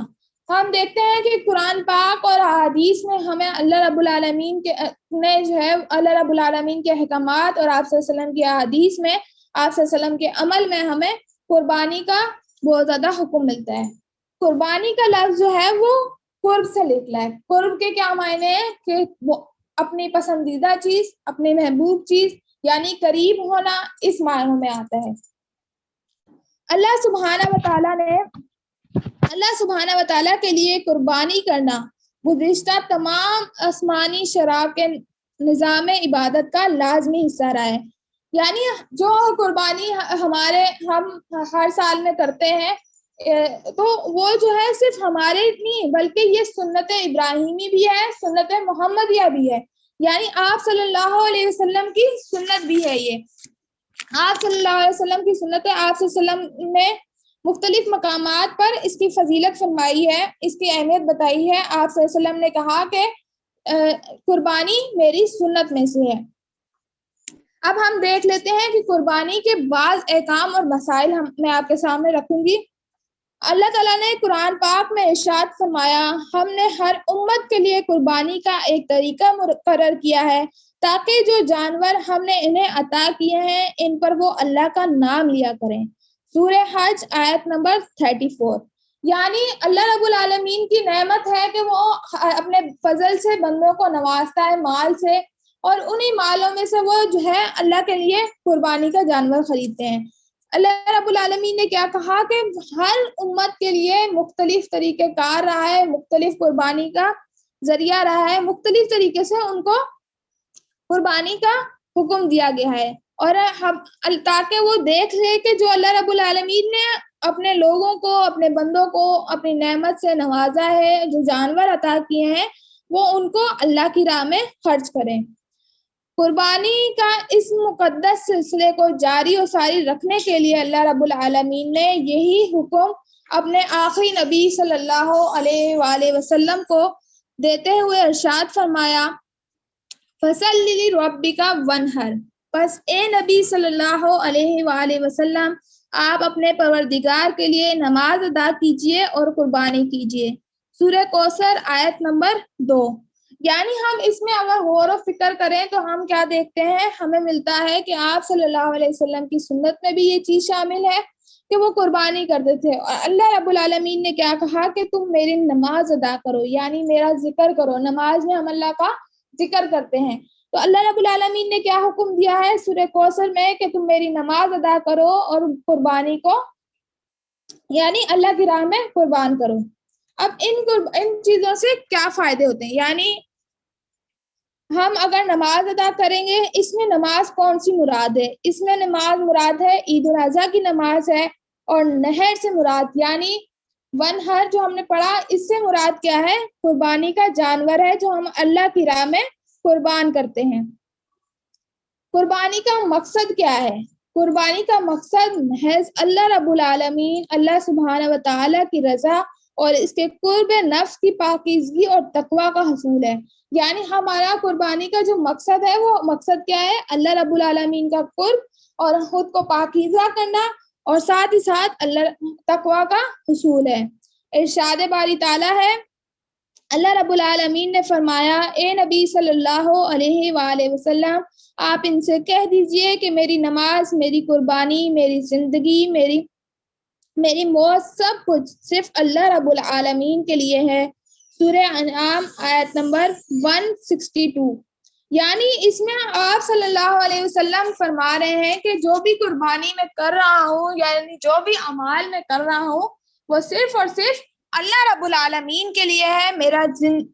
ہم دیکھتے ہیں کہ قرآن پاک اور احادیث میں ہمیں اللہ رب العالمین کے نے جو ہے اللہ رب العالمین کے احکامات اور آپ صلی اللہ علیہ وسلم کی احادیث میں آپ صلی اللہ علیہ وسلم کے عمل میں ہمیں قربانی کا بہت زیادہ حکم ملتا ہے۔ قربانی کا لفظ جو ہے وہ قرب سے نکلا ہے۔ قرب کے کیا معنی ہیں کہ وہ اپنی پسندیدہ چیز، اپنی محبوب چیز یعنی قریب ہونا، اس معنی میں آتا ہے۔ اللہ سبحانہ و تعالیٰ کے لیے قربانی کرنا گزشتہ تمام آسمانی شرائع کے نظام عبادت کا لازمی حصہ رہا ہے۔ یعنی جو قربانی ہم ہر سال میں کرتے ہیں تو وہ جو ہے صرف ہمارے نہیں بلکہ یہ سنت ابراہیمی بھی ہے، سنت محمدیہ بھی ہے، یعنی آپ صلی اللہ علیہ وسلم کی سنت بھی ہے۔ یہ آپ صلی اللہ علیہ وسلم کی سنت ہے۔ آپ صلی اللہ علیہ وسلم نے مختلف مقامات پر اس کی فضیلت فرمائی ہے، اس کی اہمیت بتائی ہے۔ آپ صلی اللہ علیہ وسلم نے کہا کہ قربانی میری سنت میں سے ہے۔ اب ہم دیکھ لیتے ہیں کہ قربانی کے بعض احکام اور مسائل میں آپ کے سامنے رکھوں گی۔ اللہ تعالیٰ نے قرآن پاک میں ارشاد فرمایا، ہم نے ہر امت کے لیے قربانی کا ایک طریقہ مقرر کیا ہے تاکہ جو جانور ہم نے انہیں عطا کیے ہیں ان پر وہ اللہ کا نام لیا کریں۔ سورہ حج آیت نمبر 34۔ یعنی اللہ رب العالمین کی نعمت ہے کہ وہ اپنے فضل سے بندوں کو نوازتا ہے مال سے، اور انہی مالوں میں سے وہ جو ہے اللہ کے لیے قربانی کا جانور خریدتے ہیں۔ اللہ رب العالمین نے کیا کہا کہ ہر امت کے لیے مختلف طریقہ کار رہا ہے، مختلف قربانی کا ذریعہ رہا ہے، مختلف طریقے سے ان کو قربانی کا حکم دیا گیا ہے، اور تاکہ وہ دیکھ لے کہ جو اللہ رب العالمین نے اپنے لوگوں کو، اپنے بندوں کو اپنی نعمت سے نوازا ہے، جو جانور عطا کیے ہیں وہ ان کو اللہ کی راہ میں خرچ کریں۔ قربانی کا اس مقدس سلسلے کو جاری و ساری رکھنے کے لیے اللہ رب العالمین نے یہی حکم اپنے آخری نبی صلی اللہ علیہ وآلہ وسلم کو دیتے ہوئے ارشاد فرمایا، فَصَلِّ لِرَبِّكَ وَانْحَرْ، پس اے نبی صلی اللہ علیہ وآلہ وسلم آپ اپنے پروردگار کے لیے نماز ادا کیجئے اور قربانی کیجئے۔ سورہ کوثر آیت نمبر 2۔ یعنی ہم اس میں اگر غور و فکر کریں تو ہم کیا دیکھتے ہیں، ہمیں ملتا ہے کہ آپ صلی اللہ علیہ وسلم کی سنت میں بھی یہ چیز شامل ہے کہ وہ قربانی کرتے تھے، اور اللہ رب العالمین نے کیا کہا کہ تم میری نماز ادا کرو، یعنی میرا ذکر کرو۔ نماز میں ہم اللہ کا ذکر کرتے ہیں۔ تو اللہ رب العالمین نے کیا حکم دیا ہے سورہ کوثر میں کہ تم میری نماز ادا کرو اور قربانی کو یعنی اللہ کی راہ میں قربان کرو۔ اب ان چیزوں سے کیا فائدے ہوتے ہیں، یعنی ہم اگر نماز ادا کریں گے، اس میں نماز کون سی مراد ہے؟ اس میں نماز مراد ہے عید الاضحیٰ کی نماز ہے، اور نہر سے مراد یعنی ونہر جو ہم نے پڑھا، اس سے مراد کیا ہے؟ قربانی کا جانور ہے جو ہم اللہ کی راہ میں قربان کرتے ہیں۔ قربانی کا مقصد کیا ہے؟ قربانی کا مقصد محض اللہ رب العالمین، اللہ سبحانہ و تعالیٰ کی رضا اور اس کے قرب نفس کی پاکیزگی اور تقوی کا حصول ہے۔ یعنی ہمارا قربانی کا جو مقصد ہے وہ مقصد کیا ہے؟ اللہ رب العالمین کا قرب اور خود کو پاکیزہ کرنا، اور ساتھ ہی ساتھ اللہ تقوی کا حصول ہے۔ ارشاد باری تعالیٰ ہے، اللہ رب العالمین نے فرمایا، اے نبی صلی اللہ علیہ وآلہ وسلم، آپ ان سے کہہ دیجئے کہ میری نماز، میری قربانی، میری زندگی، میری موت، سب کچھ صرف اللہ رب العالمین کے لیے ہے۔ سورہ انعام آیت نمبر 162۔ یعنی اس میں آپ صلی اللہ علیہ وسلم فرما رہے ہیں کہ جو بھی قربانی میں کر رہا ہوں، یعنی جو بھی اعمال میں کر رہا ہوں، وہ صرف اور صرف اللہ رب العالمین کے لیے ہے۔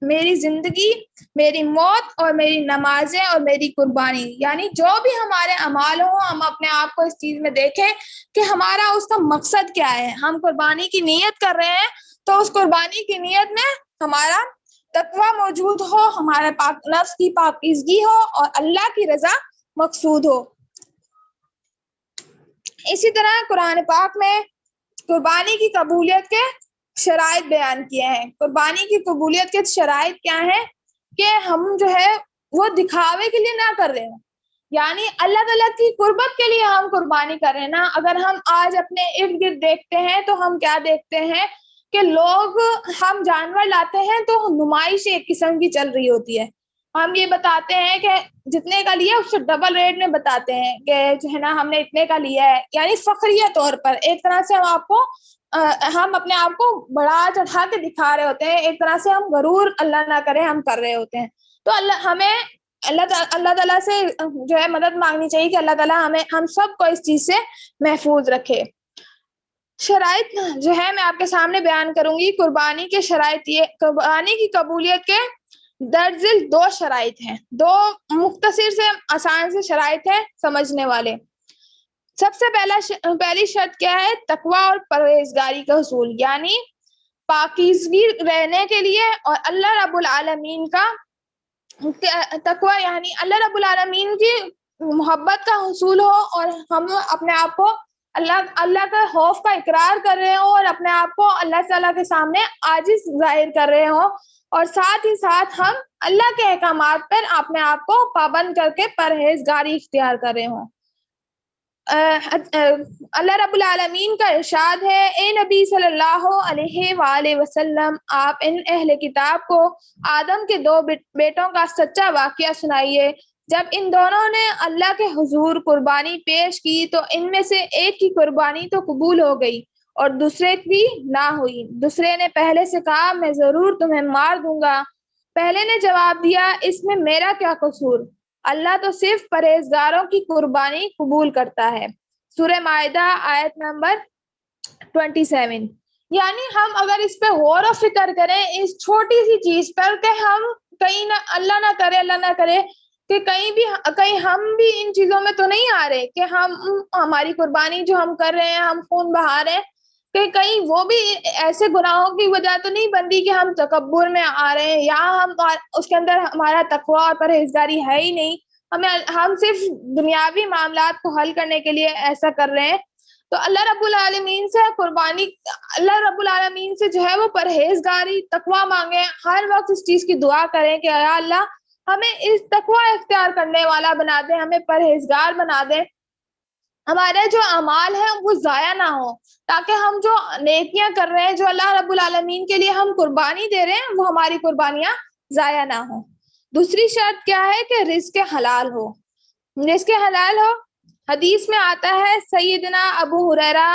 میری زندگی، میری موت اور میری نمازیں اور میری قربانی، یعنی جو بھی ہمارے اعمال ہوں، ہم اپنے آپ کو اس چیز میں دیکھیں کہ ہمارا اس کا مقصد کیا ہے۔ ہم قربانی کی نیت کر رہے ہیں تو اس قربانی کی نیت میں ہمارا تقوی موجود ہو، ہمارے نفس کی پاکیزگی ہو اور اللہ کی رضا مقصود ہو۔ اسی طرح قرآن پاک میں قربانی کی قبولیت کے شرائط بیان کیے ہیں۔ قربانی کی قبولیت کے شرائط کیا ہیں؟ کہ ہم جو ہے وہ دکھاوے کے لیے نہ کر رہے ہیں، یعنی اللہ تعالیٰ کی قربت کے لیے ہم قربانی کر رہے ہیں نا۔ اگر ہم آج اپنے ارد گرد دیکھتے ہیں تو ہم کیا دیکھتے ہیں کہ لوگ، ہم جانور لاتے ہیں تو نمائش ایک قسم کی چل رہی ہوتی ہے۔ ہم یہ بتاتے ہیں کہ جتنے کا لیا اس سے ڈبل ریٹ میں بتاتے ہیں کہ جو ہے نا ہم نے اتنے کا لیا ہے، یعنی فخریہ طور پر ایک طرح سے ہم اپنے آپ کو بڑا چڑھا کے دکھا رہے ہوتے ہیں، ایک طرح سے ہم غرور اللہ نہ کرے ہم کر رہے ہوتے ہیں۔ تو ہمیں اللہ تعالیٰ سے جو ہے مدد مانگنی چاہیے کہ اللہ تعالیٰ ہم سب کو اس چیز سے محفوظ رکھے۔ شرائط جو ہے میں آپ کے سامنے بیان کروں گی۔ قربانی کے شرائط، یہ قربانی کی قبولیت کے درجل 2 شرائط ہیں، 2 مختصر سے آسان سے شرائط ہیں سمجھنے والے۔ سب سے پہلی شرط کیا ہے؟ تقوی اور پرہیزگاری کا حصول، یعنی پاکیزگی رہنے کے لیے اور اللہ رب العالمین کا تقوی، یعنی اللہ رب العالمین کی محبت کا حصول ہو، اور ہم اپنے آپ کو اللہ کا خوف کا اقرار کر رہے ہوں اور اپنے آپ کو اللہ تعالیٰ کے سامنے عاجز ظاہر کر رہے ہوں، اور ساتھ ہی ساتھ ہم اللہ کے احکامات پر اپنے آپ کو پابند کر کے پرہیزگاری اختیار کر رہے ہوں۔ اللہ رب العالمین کا ارشاد ہے، اے نبی صلی اللہ علیہ وآلہ وسلم، آپ ان اہل کتاب کو آدم کے 2 بیٹوں کا سچا واقعہ سنائیے۔ جب ان دونوں نے اللہ کے حضور قربانی پیش کی تو ان میں سے ایک کی قربانی تو قبول ہو گئی اور دوسرے کی نہ ہوئی۔ دوسرے نے پہلے سے کہا، میں ضرور تمہیں مار دوں گا۔ پہلے نے جواب دیا، اس میں میرا کیا قصور؟ اللہ تو صرف پرہیزگاروں کی قربانی قبول کرتا ہے۔ سورہ مائدہ آیت نمبر 27۔ یعنی ہم اگر اس پہ غور و فکر کریں اس چھوٹی سی چیز پر کہ ہم کہیں نہ اللہ نہ کرے کہ کہیں ہم بھی ان چیزوں میں تو نہیں آ رہے کہ ہماری قربانی جو ہم کر رہے ہیں، ہم خون بہا رہے ہیں، کہ کہیں وہ بھی ایسے گناہوں کی وجہ تو نہیں بن رہی کہ ہم تکبر میں آ رہے ہیں، یا ہم اس کے اندر ہمارا تقوی اور پرہیزگاری ہے ہی نہیں، ہم صرف دنیاوی معاملات کو حل کرنے کے لیے ایسا کر رہے ہیں۔ تو اللہ رب العالمین سے اللہ رب العالمین سے جو ہے وہ پرہیزگاری، تقوی مانگیں، ہر وقت اس چیز کی دعا کریں کہ یا اللہ ہمیں اس تقوی اختیار کرنے والا بنا دے، ہمیں پرہیزگار بنا دے، ہمارے جو اعمال ہیں وہ ضائع نہ ہو، تاکہ ہم جو نیکیاں کر رہے ہیں، جو اللہ رب العالمین کے لیے ہم قربانی دے رہے ہیں، وہ ہماری قربانیاں ضائع نہ ہوں۔ دوسری شرط کیا ہے؟ کہ رزق حلال ہو۔ رزق حلال ہو، حدیث میں آتا ہے، سیدنا ابو ہریرہ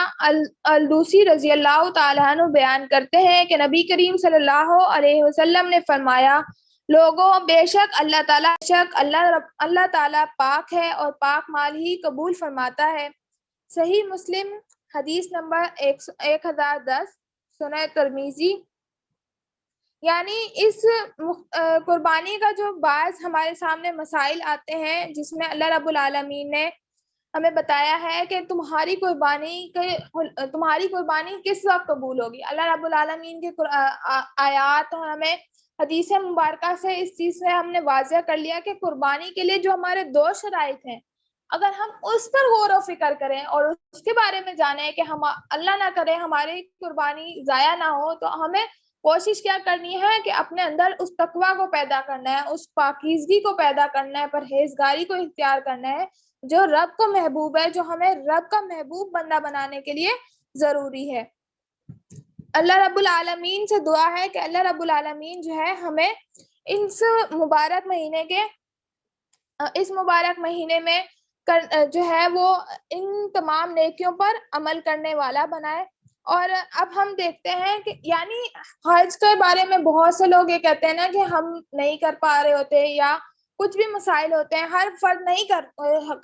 الدوسی رضی اللہ تعالیٰ عنہ بیان کرتے ہیں کہ نبی کریم صلی اللہ علیہ وسلم نے فرمایا، لوگوں بے شک اللہ تعالیٰ پاک ہے اور پاک مال ہی قبول فرماتا ہے۔ صحیح مسلم حدیث نمبر 1010، سنن ترمذی۔ یعنی اس قربانی کا جو بعض ہمارے سامنے مسائل آتے ہیں جس میں اللہ رب العالمین نے ہمیں بتایا ہے کہ تمہاری قربانی کس وقت قبول ہوگی۔ اللہ رب العالمین کے آیات اور ہمیں حدیث مبارکہ سے اس چیز سے ہم نے واضح کر لیا کہ قربانی کے لیے جو ہمارے دو شرائط ہیں، اگر ہم اس پر غور و فکر کریں اور اس کے بارے میں جانیں کہ ہم اللہ نہ کرے ہماری قربانی ضائع نہ ہو، تو ہمیں کوشش کیا کرنی ہے کہ اپنے اندر اس تقویٰ کو پیدا کرنا ہے، اس پاکیزگی کو پیدا کرنا ہے، پرہیزگاری کو اختیار کرنا ہے جو رب کو محبوب ہے، جو ہمیں رب کا محبوب بندہ بنانے کے لیے ضروری ہے۔ اللہ رب العالمین سے دعا ہے کہ اللہ رب العالمین جو ہے ہمیں اس مبارک مہینے میں جو ہے وہ ان تمام نیکیوں پر عمل کرنے والا بنائے۔ اور اب ہم دیکھتے ہیں کہ یعنی حج کے بارے میں بہت سے لوگ یہ کہتے ہیں نا کہ ہم نہیں کر پا رہے ہوتے یا کچھ بھی مسائل ہوتے ہیں،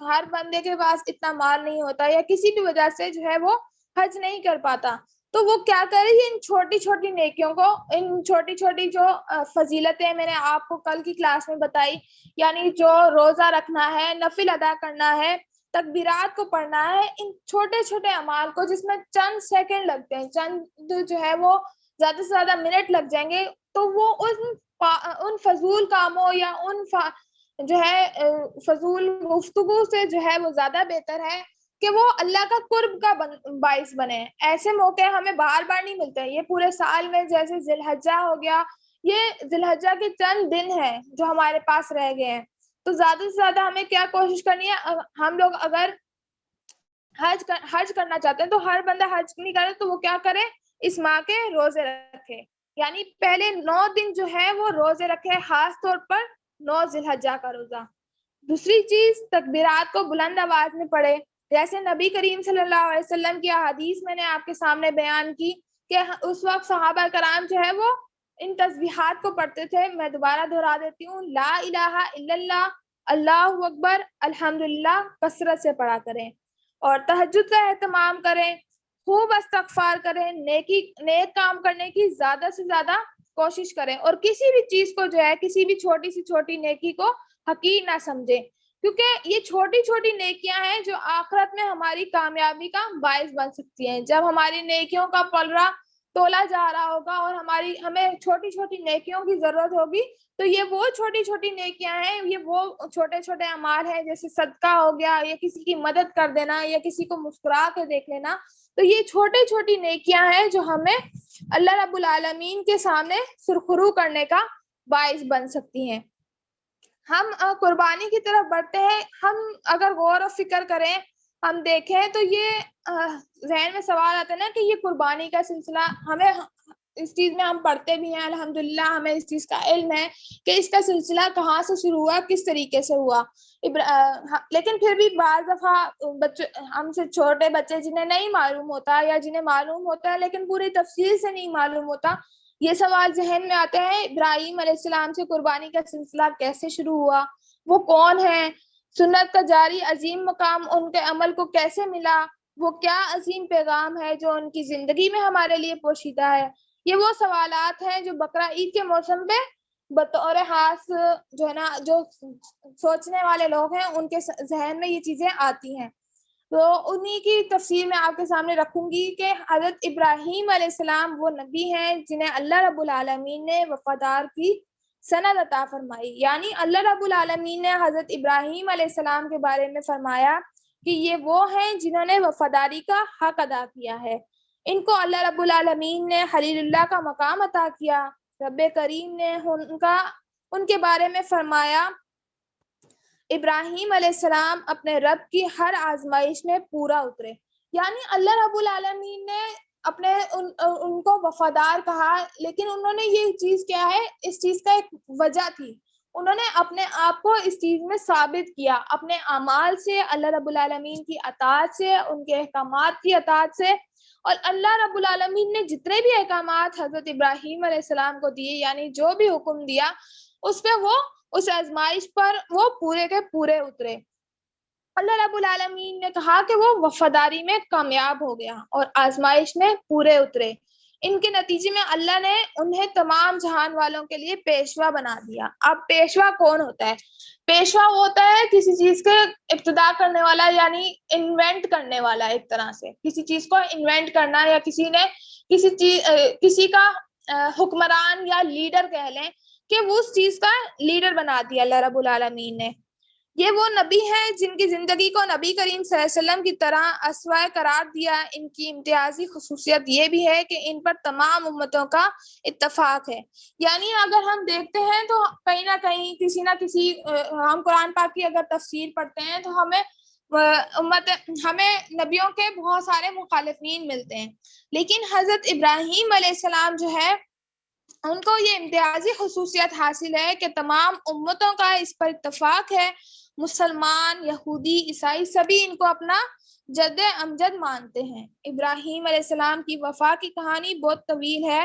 ہر بندے کے پاس اتنا مال نہیں ہوتا یا کسی بھی وجہ سے جو ہے وہ حج نہیں کر پاتا، تو وہ کیا کرے، ان چھوٹی چھوٹی نیکیوں کو، ان چھوٹی چھوٹی جو فضیلتیں میں نے آپ کو کل کی کلاس میں بتائی، یعنی جو روزہ رکھنا ہے، نفل ادا کرنا ہے، تکبیرات کو پڑھنا ہے، ان چھوٹے چھوٹے اعمال کو جس میں چند سیکنڈ لگتے ہیں، چند جو ہے وہ زیادہ سے زیادہ منٹ لگ جائیں گے، تو وہ ان فضول کاموں یا ان جو ہے فضول گفتگو سے جو ہے وہ زیادہ بہتر ہے کہ وہ اللہ کا قرب کا باعث بنے۔ ایسے موقع ہمیں بار بار نہیں ملتے، یہ پورے سال میں جیسے ذی الحجہ ہو گیا، یہ ذی الحجہ کے چند دن ہیں جو ہمارے پاس رہ گئے ہیں، تو زیادہ سے زیادہ ہمیں کیا کوشش کرنی ہے، ہم لوگ اگر حج کرنا چاہتے ہیں تو ہر بندہ حج نہیں کرے تو وہ کیا کرے، اس ماہ کے روزے رکھے، یعنی پہلے 9 دن جو ہے وہ روزے رکھے، خاص طور پر 9 ذی الحجہ کا روزہ۔ دوسری چیز، تکبیرات کو بلند آواز میں پڑھے، جیسے نبی کریم صلی اللہ علیہ وسلم کی احادیث میں نے آپ کے سامنے بیان کی کہ اس وقت صحابہ کرام جو ہے وہ ان تسبیحات کو پڑھتے تھے۔ میں دوبارہ دہرا دیتی ہوں، لا الہ الا اللہ، اللہ اکبر، الحمدللہ کثرت سے پڑھا کریں، اور تہجد کا اہتمام کریں، خوب استغفار کریں، نیک کام کرنے کی زیادہ سے زیادہ کوشش کریں، اور کسی بھی چیز کو جو ہے، کسی بھی چھوٹی سی چھوٹی نیکی کو حقیر نہ سمجھیں، کیونکہ یہ چھوٹی چھوٹی نیکیاں ہیں جو آخرت میں ہماری کامیابی کا باعث بن سکتی ہیں۔ جب ہماری نیکیوں کا پلڑا تولا جا رہا ہوگا اور ہمیں چھوٹی چھوٹی نیکیوں کی ضرورت ہوگی، تو یہ وہ چھوٹی چھوٹی نیکیاں ہیں، یہ وہ چھوٹے چھوٹے اعمال ہیں، جیسے صدقہ ہو گیا، یا کسی کی مدد کر دینا، یا کسی کو مسکرا کے دیکھ لینا، تو یہ چھوٹی چھوٹی نیکیاں ہیں جو ہمیں اللہ رب العالمین کے سامنے سرخرو کرنے کا باعث بن سکتی ہیں۔ ہم قربانی کی طرف بڑھتے ہیں، ہم اگر غور و فکر کریں، ہم دیکھیں تو یہ ذہن میں سوال آتا ہے نا کہ یہ قربانی کا سلسلہ، ہمیں اس چیز میں ہم پڑھتے بھی ہیں، الحمدللہ ہمیں اس چیز کا علم ہے کہ اس کا سلسلہ کہاں سے شروع ہوا، کس طریقے سے ہوا، لیکن پھر بھی بعض دفعہ ہم سے چھوٹے بچے جنہیں نہیں معلوم ہوتا، یا جنہیں معلوم ہوتا ہے لیکن پوری تفصیل سے نہیں معلوم ہوتا، یہ سوال ذہن میں آتے ہیں، ابراہیم علیہ السلام سے قربانی کا سلسلہ کیسے شروع ہوا، وہ کون ہیں، سنت کا جاری عظیم مقام ان کے عمل کو کیسے ملا، وہ کیا عظیم پیغام ہے جو ان کی زندگی میں ہمارے لیے پوشیدہ ہے۔ یہ وہ سوالات ہیں جو بقرہ عید کے موسم پہ بطور خاص جو ہے نا، جو سوچنے والے لوگ ہیں ان کے ذہن میں یہ چیزیں آتی ہیں، تو انہی کی تفسیر میں آپ کے سامنے رکھوں گی کہ حضرت ابراہیم علیہ السلام وہ نبی ہیں جنہیں اللہ رب العالمین نے وفادار کی سند عطا فرمائی، یعنی اللہ رب العالمین نے حضرت ابراہیم علیہ السلام کے بارے میں فرمایا کہ یہ وہ ہیں جنہوں نے وفاداری کا حق ادا کیا ہے، ان کو اللہ رب العالمین نے خلیل اللہ کا مقام عطا کیا۔ رب کریم نے ان کے بارے میں فرمایا، ابراہیم علیہ السلام اپنے رب کی ہر آزمائش میں پورا اترے، یعنی اللہ رب العالمین نے ان کو وفادار کہا، لیکن انہوں نے یہ چیز کیا ہے، اس چیز کا ایک وجہ تھی، انہوں نے اپنے آپ کو اس چیز میں ثابت کیا، اپنے اعمال سے، اللہ رب العالمین کی اطاعت سے، ان کے احکامات کی اطاعت سے، اور اللہ رب العالمین نے جتنے بھی احکامات حضرت ابراہیم علیہ السلام کو دیے، یعنی جو بھی حکم دیا، اس پہ وہ اس آزمائش پر وہ پورے کے پورے اترے. اللہ رب العالمین نے کہا کہ وہ وفاداری میں کامیاب ہو گیا اور آزمائش میں پورے اترے. ان کے نتیجے میں اللہ نے انہیں تمام جہان والوں کے لیے پیشوا بنا دیا. اب پیشوا کون ہوتا ہے؟ پیشوا وہ ہوتا ہے کسی چیز کے ابتدا کرنے والا، یعنی انوینٹ کرنے والا. ایک طرح سے کسی چیز کو انوینٹ کرنا، یا کسی نے کسی کا حکمران یا لیڈر کہہ لیں کہ وہ اس چیز کا لیڈر بنا دیا اللہ رب العالمین نے. یہ وہ نبی ہیں جن کی زندگی کو نبی کریم صلی اللہ علیہ وسلم کی طرح اسوہ قرار دیا. ان کی امتیازی خصوصیت یہ بھی ہے کہ ان پر تمام امتوں کا اتفاق ہے. یعنی اگر ہم دیکھتے ہیں تو کہیں نہ کہیں کسی نہ کسی ہم قرآن پاک کی اگر تفسیر پڑھتے ہیں تو ہمیں نبیوں کے بہت سارے مخالفین ملتے ہیں، لیکن حضرت ابراہیم علیہ السلام جو ہے ان کو یہ امتیازی خصوصیت حاصل ہے کہ تمام امتوں کا اس پر اتفاق ہے. مسلمان، یہودی، عیسائی سبھی ان کو اپنا جد امجد مانتے ہیں. ابراہیم علیہ السلام کی وفا کی کہانی بہت طویل ہے.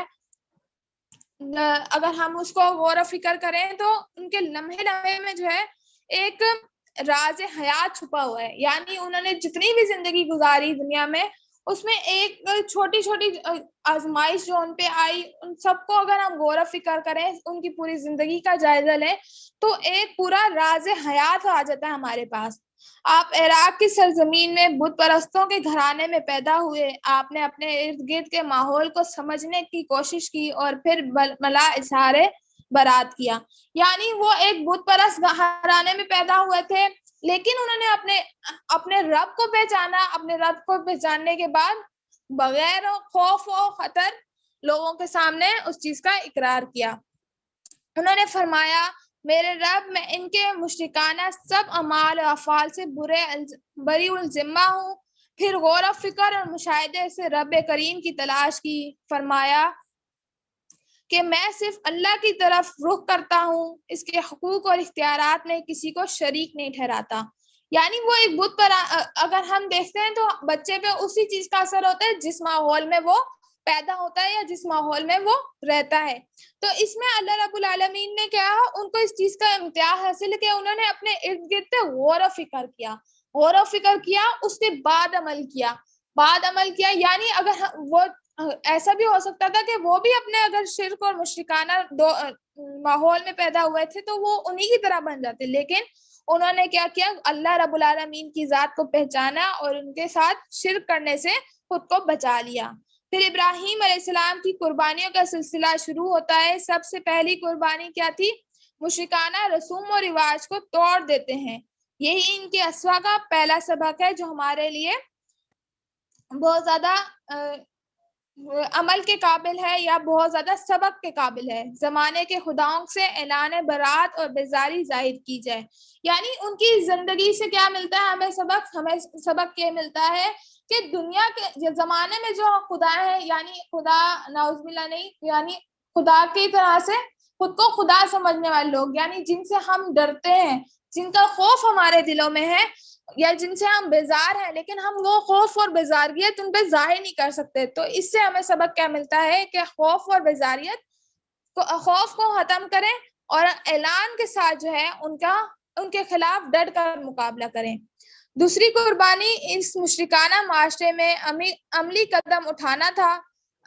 اگر ہم اس کو غور و فکر کریں تو ان کے لمحے لمحے میں جو ہے ایک راز حیات چھپا ہوا ہے. یعنی انہوں نے جتنی بھی زندگی گزاری دنیا میں، اس میں ایک چھوٹی چھوٹی آزمائش جو ان پہ آئی، ان سب کو اگر ہم غور و فکر کریں، ان کی پوری زندگی کا جائزہ لیں، تو ایک پورا راز حیات آ جاتا ہے ہمارے پاس. آپ عراق کی سرزمین میں بت پرستوں کے گھرانے میں پیدا ہوئے. آپ نے اپنے ارد گرد کے ماحول کو سمجھنے کی کوشش کی اور پھر ملا اظہار برات کیا. یعنی وہ ایک بت پرست گھرانے میں پیدا ہوئے تھے، لیکن انہوں نے اپنے رب کو پہچانا. اپنے رب کو پہچاننے کے بعد بغیر خوف و خطر لوگوں کے سامنے اس چیز کا اقرار کیا. انہوں نے فرمایا، میرے رب، میں ان کے مشرکانہ سب اعمال و افعال سے بری الذمہ ہوں. پھر غور و فکر اور مشاہدے سے رب کریم کی تلاش کی. فرمایا کہ میں صرف اللہ کی طرف رخ کرتا ہوں، اس کے حقوق اور اختیارات میں کسی کو شریک نہیں ٹھہراتا. یعنی وہ ایک بت پر اگر ہم دیکھتے ہیں تو بچے پہ اسی چیز کا اثر ہوتا ہے جس ماحول میں وہ پیدا ہوتا ہے یا جس ماحول میں وہ رہتا ہے. تو اس میں اللہ رب العالمین نے کیا، ان کو اس چیز کا امتیاز حاصل کہ انہوں نے اپنے ارد گرد پہ غور و فکر کیا، اس کے بعد عمل کیا. یعنی اگر وہ ایسا بھی ہو سکتا تھا کہ وہ بھی اپنے اگر شرک اور مشرکانہ ماحول میں پیدا ہوئے تھے تو وہ انہی کی طرح بن جاتے، لیکن انہوں نے کیا اللہ رب العالمین کی ذات کو پہچانا اور ان کے ساتھ شرک کرنے سے خود کو بچا لیا. پھر ابراہیم علیہ السلام کی قربانیوں کا سلسلہ شروع ہوتا ہے. سب سے پہلی قربانی کیا تھی؟ مشرکانہ رسوم و رواج کو توڑ دیتے ہیں. یہی ان کے اسوا کا پہلا سبق ہے جو ہمارے لیے بہت زیادہ عمل کے قابل ہے یا بہت زیادہ سبق کے قابل ہے. زمانے کے خداؤں سے اعلان برات اور بیزاری ظاہر کی جائے. یعنی ان کی زندگی سے کیا ملتا ہے ہمیں سبق یہ ملتا ہے کہ دنیا کے زمانے میں جو خدا ہے، یعنی خدا نعوذ باللہ نہیں، یعنی خدا کی طرح سے خود کو خدا سمجھنے والے لوگ، یعنی جن سے ہم ڈرتے ہیں، جن کا خوف ہمارے دلوں میں ہے یا جن سے ہم بیزار ہیں، لیکن ہم وہ خوف اور بیزاریت ان پہ ظاہر نہیں کر سکتے. تو اس سے ہمیں سبق کیا ملتا ہے کہ خوف اور بیزاریت خوف کو ختم کریں اور اعلان کے ساتھ جو ہے ان کے خلاف ڈٹ کر مقابلہ کریں. دوسری قربانی اس مشرکانہ معاشرے میں عملی قدم اٹھانا تھا.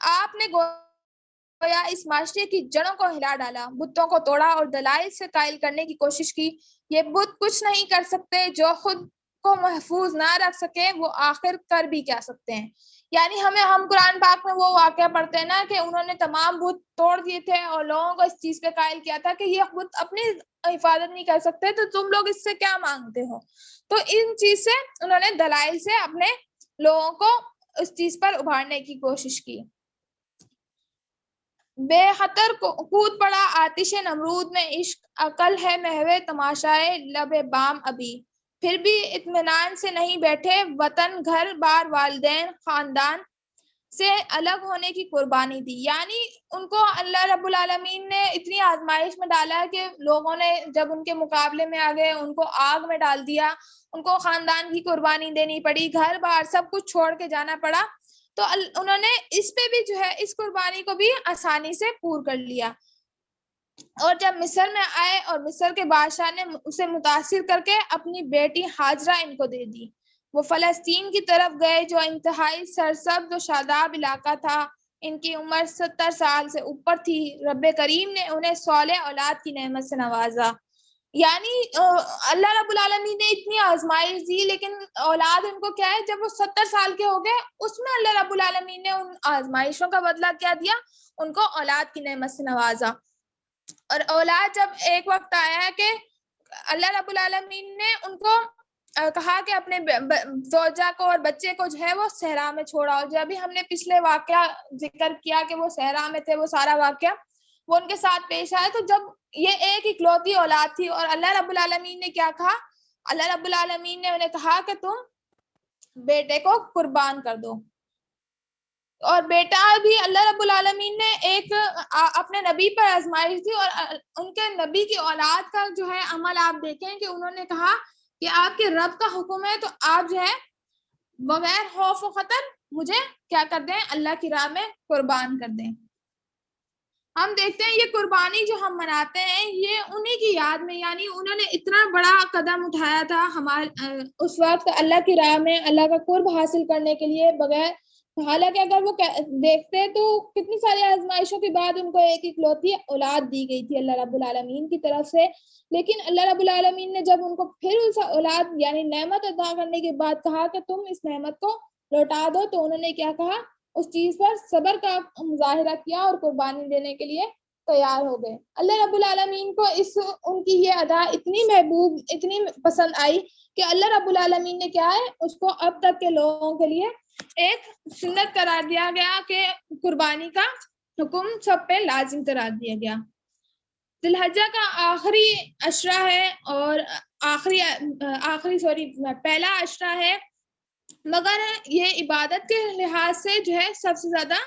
آپ نے گویا اس معاشرے کی جڑوں کو ہلا ڈالا، بتوں کو توڑا اور دلائل سے قائل کرنے کی کوشش کی. یہ بت کچھ نہیں کر سکتے، جو خود کو محفوظ نہ رکھ سکے وہ آخر کر بھی کیا سکتے ہیں. یعنی ہم قرآن پاک میں وہ واقعہ پڑھتے ہیں نا کہ انہوں نے تمام بت توڑ دیے تھے اور لوگوں کو اس چیز پہ قائل کیا تھا کہ یہ بت اپنی حفاظت نہیں کر سکتے، تو تم لوگ اس سے کیا مانگتے ہو. تو ان چیز سے انہوں نے دلائل سے اپنے لوگوں کو اس چیز پر ابھارنے کی کوشش کی. بے خطر کود پڑا آتش نمرود میں عشق، عقل ہے محو تماشائے لب بام ابھی. پھر بھی اطمینان سے نہیں بیٹھے، وطن گھر بار والدین خاندان سے الگ ہونے کی قربانی دی. یعنی ان کو اللہ رب العالمین نے اتنی آزمائش میں ڈالا کہ لوگوں نے جب ان کے مقابلے میں آگے ان کو آگ میں ڈال دیا، ان کو خاندان کی قربانی دینی پڑی، گھر بار سب کچھ چھوڑ کے جانا پڑا. تو انہوں نے اس پہ بھی جو ہے اس قربانی کو بھی آسانی سے پور کر لیا. اور جب مصر میں آئے اور مصر کے بادشاہ نے اسے متاثر کر کے اپنی بیٹی ہاجرہ ان کو دے دی۔ وہ فلسطین کی طرف گئے جو انتہائی سرسبز و شاداب علاقہ تھا۔ ان کی عمر 70 سال سے اوپر تھی۔ رب کریم نے انہیں صالح اولاد کی نعمت سے نوازا۔ یعنی اللہ رب العالمین نے اتنی آزمائش دی، لیکن اولاد ان کو کیا ہے، جب وہ 70 سال کے ہو گئے اس میں اللہ رب العالمین نے ان آزمائشوں کا بدلہ کیا دیا، ان کو اولاد کی نعمت سے نوازا۔ اور اولاد جب ایک وقت آیا ہے کہ اللہ رب العالمین نے ان کو کہا کہ اپنے زوجہ کو اور بچے کو جو ہے وہ صحرا میں چھوڑا ہو، جو ابھی ہم نے پچھلے واقعہ ذکر کیا کہ وہ صحرا میں تھے، وہ سارا واقعہ وہ ان کے ساتھ پیش آیا۔ تو جب یہ ایک اکلوتی اولاد تھی اور اللہ رب العالمین نے کیا کہا، اللہ رب العالمین نے انہیں کہا کہ تم بیٹے کو قربان کر دو۔ اور بیٹا بھی اللہ رب العالمین نے ایک اپنے نبی پر آزمائش دی، اور ان کے نبی کی اولاد کا جو ہے عمل آپ دیکھیں کہ انہوں نے کہا کہ آپ کے رب کا حکم ہے تو آپ جو ہے بغیر خوف و خطر مجھے کیا کر دیں، اللہ کی راہ میں قربان کر دیں۔ ہم دیکھتے ہیں یہ قربانی جو ہم مناتے ہیں یہ انہی کی یاد میں، یعنی انہوں نے اتنا بڑا قدم اٹھایا تھا ہمارے اس وقت اللہ کی راہ میں اللہ کا قرب حاصل کرنے کے لیے، بغیر حالانکہ اگر وہ دیکھتے تو کتنی ساری آزمائشوں کے بعد ان کو ایک اکلوتی اولاد دی گئی تھی اللہ رب العالمین کی طرف سے، لیکن اللہ رب العالمین نے جب ان کو پھر اس اولاد یعنی نعمت عطا کرنے کے بعد کہا کہ تم اس نعمت کو لوٹا دو، تو انہوں نے کیا کہا، اس چیز پر صبر کا مظاہرہ کیا اور قربانی دینے کے لیے تیار ہو گئے۔ اللہ رب العالمین کو ان کی یہ ادا اتنی محبوب، اتنی پسند آئی کہ اللہ رب العالمین نے کیا ہے اس کو اب تک کے لوگوں کے لیے ایک سنت قرار دیا گیا کہ قربانی کا حکم سب پہ لازم قرار دیا گیا۔ ذی الحجہ کا آخری عشرہ ہے اور پہلا عشرہ ہے، مگر یہ عبادت کے لحاظ سے جو ہے سب سے زیادہ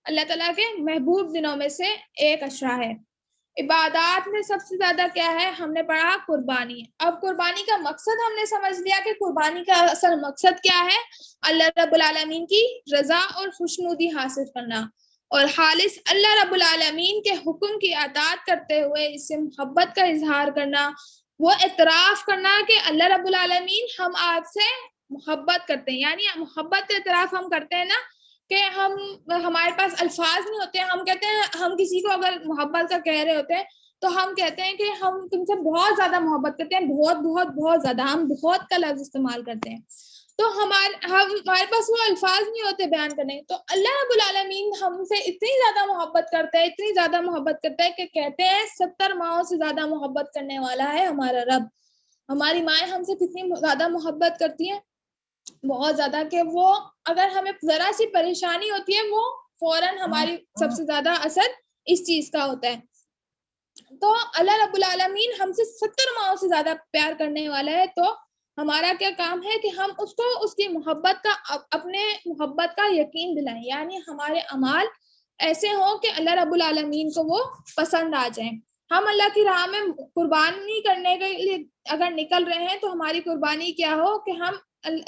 اللہ تعالیٰ کے محبوب دنوں میں سے ایک عشرہ ہے۔ عبادات میں سب سے زیادہ کیا ہے، ہم نے پڑھا قربانی۔ اب قربانی کا مقصد ہم نے سمجھ لیا کہ قربانی کا اصل مقصد کیا ہے، اللہ رب العالمین کی رضا اور خوشنودی حاصل کرنا اور خالص اللہ رب العالمین کے حکم کی اطاعت کرتے ہوئے اس سے محبت کا اظہار کرنا، وہ اعتراف کرنا کہ اللہ رب العالمین ہم آپ سے محبت کرتے ہیں۔ یعنی محبت کا اعتراف ہم کرتے ہیں نا کہ ہمارے پاس الفاظ نہیں ہوتے، ہم کہتے ہیں، ہم کسی کو اگر محبت کا کہہ رہے ہوتے ہیں تو ہم کہتے ہیں کہ ہم تم سے بہت زیادہ محبت کرتے ہیں، بہت بہت بہت زیادہ، ہم بہت کا لفظ استعمال کرتے ہیں، تو ہمارے پاس وہ الفاظ نہیں ہوتے بیان کرنے۔ تو اللہ رب العالمین ہم سے اتنی زیادہ محبت کرتا ہے، اتنی زیادہ محبت کرتا ہے کہ کہتے ہیں 70 ماؤں سے زیادہ محبت کرنے والا ہے ہمارا رب۔ ہماری مائیں ہم سے کتنی زیادہ محبت کرتی ہیں، بہت زیادہ، کہ وہ اگر ہمیں ذرا سی پریشانی ہوتی ہے وہ فوراً ہماری سب سے زیادہ اثر اس چیز کا ہوتا ہے۔ تو اللہ رب العالمین ہم سے 70 ماؤں سے زیادہ پیار کرنے والا ہے، تو ہمارا کیا کام ہے کہ ہم اس کو اس کی محبت کا، اپنے محبت کا یقین دلائیں، یعنی ہمارے اعمال ایسے ہوں کہ اللہ رب العالمین کو وہ پسند آ جائیں۔ ہم اللہ کی راہ میں قربانی کرنے کے لیے اگر نکل رہے ہیں تو ہماری قربانی کیا ہو کہ ہم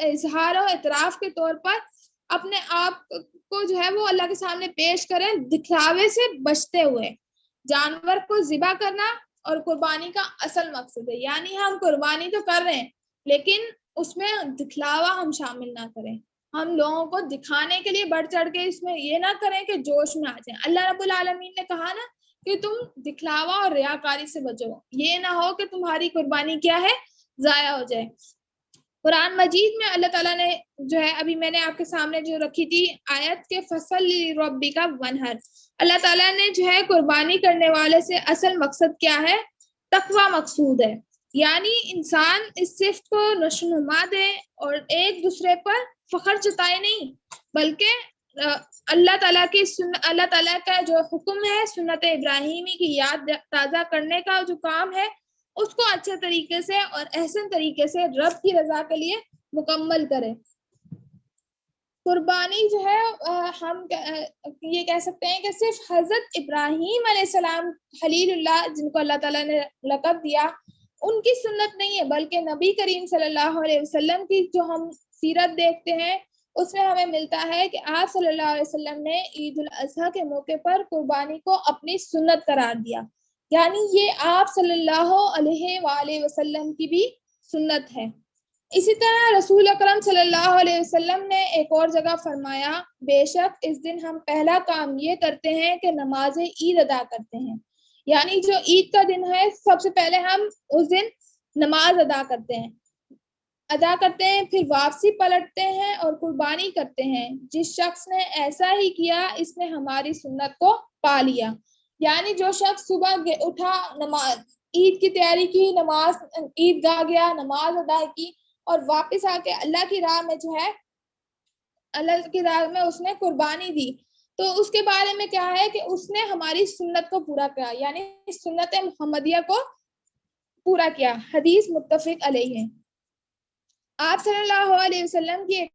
اظہار و اعتراف کے طور پر اپنے آپ کو جو ہے وہ اللہ کے سامنے پیش کریں، دکھلاوے سے بچتے ہوئے۔ جانور کو ذبح کرنا اور قربانی کا اصل مقصد ہے، یعنی ہم قربانی تو کر رہے ہیں لیکن اس میں دکھلاوا ہم شامل نہ کریں، ہم لوگوں کو دکھانے کے لیے بڑھ چڑھ کے اس میں یہ نہ کریں کہ جوش میں آ جائیں۔ اللہ رب العالمین نے کہا نا کہ تم دکھلاوا اور ریاکاری سے بچو، یہ نہ ہو کہ تمہاری قربانی کیا ہے، ضائع ہو جائے۔ قرآن مجید میں اللہ تعالیٰ نے جو ہے، ابھی میں نے آپ کے سامنے جو رکھی تھی آیت کے فصل ربی کا ونہر، اللہ تعالیٰ نے جو ہے قربانی کرنے والے سے اصل مقصد کیا ہے، تقوی مقصود ہے، یعنی انسان اس صفت کو نشوونما دے اور ایک دوسرے پر فخر جتائے نہیں، بلکہ اللہ تعالیٰ کا جو حکم ہے سنت ابراہیمی کی یاد تازہ کرنے کا جو کام ہے اس کو اچھے طریقے سے اور احسن طریقے سے رب کی رضا کے لیے مکمل کرے۔ قربانی جو ہے ہم یہ کہہ سکتے ہیں کہ صرف حضرت ابراہیم علیہ السلام خلیل اللہ، جن کو اللہ تعالیٰ نے لقب دیا، ان کی سنت نہیں ہے، بلکہ نبی کریم صلی اللہ علیہ وسلم کی جو ہم سیرت دیکھتے ہیں اس میں ہمیں ملتا ہے کہ آپ صلی اللہ علیہ وسلم نے عید الاضحیٰ کے موقع پر قربانی کو اپنی سنت قرار دیا۔ یعنی یہ آپ صلی اللہ علیہ وآلہ وسلم کی بھی سنت ہے۔ اسی طرح رسول اکرم صلی اللہ علیہ وسلم نے ایک اور جگہ فرمایا، بے شک اس دن ہم پہلا کام یہ کرتے ہیں کہ نماز عید ادا کرتے ہیں، یعنی جو عید کا دن ہے سب سے پہلے ہم اس دن نماز ادا کرتے ہیں، پھر واپسی پلٹتے ہیں اور قربانی کرتے ہیں۔ جس شخص نے ایسا ہی کیا اس نے ہماری سنت کو پا لیا، یعنی جو شخص صبح اٹھا، نماز عید کی تیاری کی، نماز عید گاہ گیا، نماز ادا کی اور واپس آ کے اللہ کی راہ میں اس نے قربانی دی، تو اس کے بارے میں کیا ہے کہ اس نے ہماری سنت کو پورا کیا، یعنی سنت محمدیہ کو پورا کیا۔ حدیث متفق علیہ ہے۔ آپ صلی اللہ علیہ وسلم کی ایک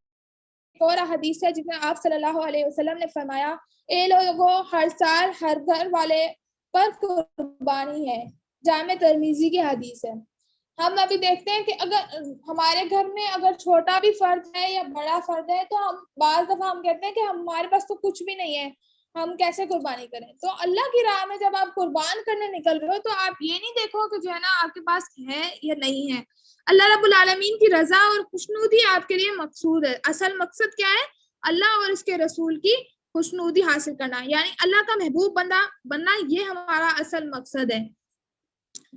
اور حدیث ہے جس میں آپ صلی اللہ علیہ وسلم نے فرمایا، اے لوگوں، ہر سال ہر گھر والے پر قربانی ہے۔ جامع ترمذی کی حدیث ہے۔ ہم ابھی دیکھتے ہیں کہ اگر ہمارے گھر میں اگر چھوٹا بھی فرد ہے یا بڑا فرد ہے تو ہم بعض دفعہ ہم کہتے ہیں کہ ہمارے پاس تو کچھ بھی نہیں ہے، ہم کیسے قربانی کریں؟ تو اللہ کی راہ میں جب آپ قربان کرنے نکل رہے ہو تو آپ یہ نہیں دیکھو کہ جو ہے نا آپ کے پاس ہے یا نہیں ہے۔ اللہ رب العالمین کی رضا اور خوشنودی آپ کے لیے مقصود ہے۔ اصل مقصد کیا ہے؟ اللہ اور اس کے رسول کی خوشنودی حاصل کرنا، یعنی اللہ کا محبوب بننا، یہ ہمارا اصل مقصد ہے۔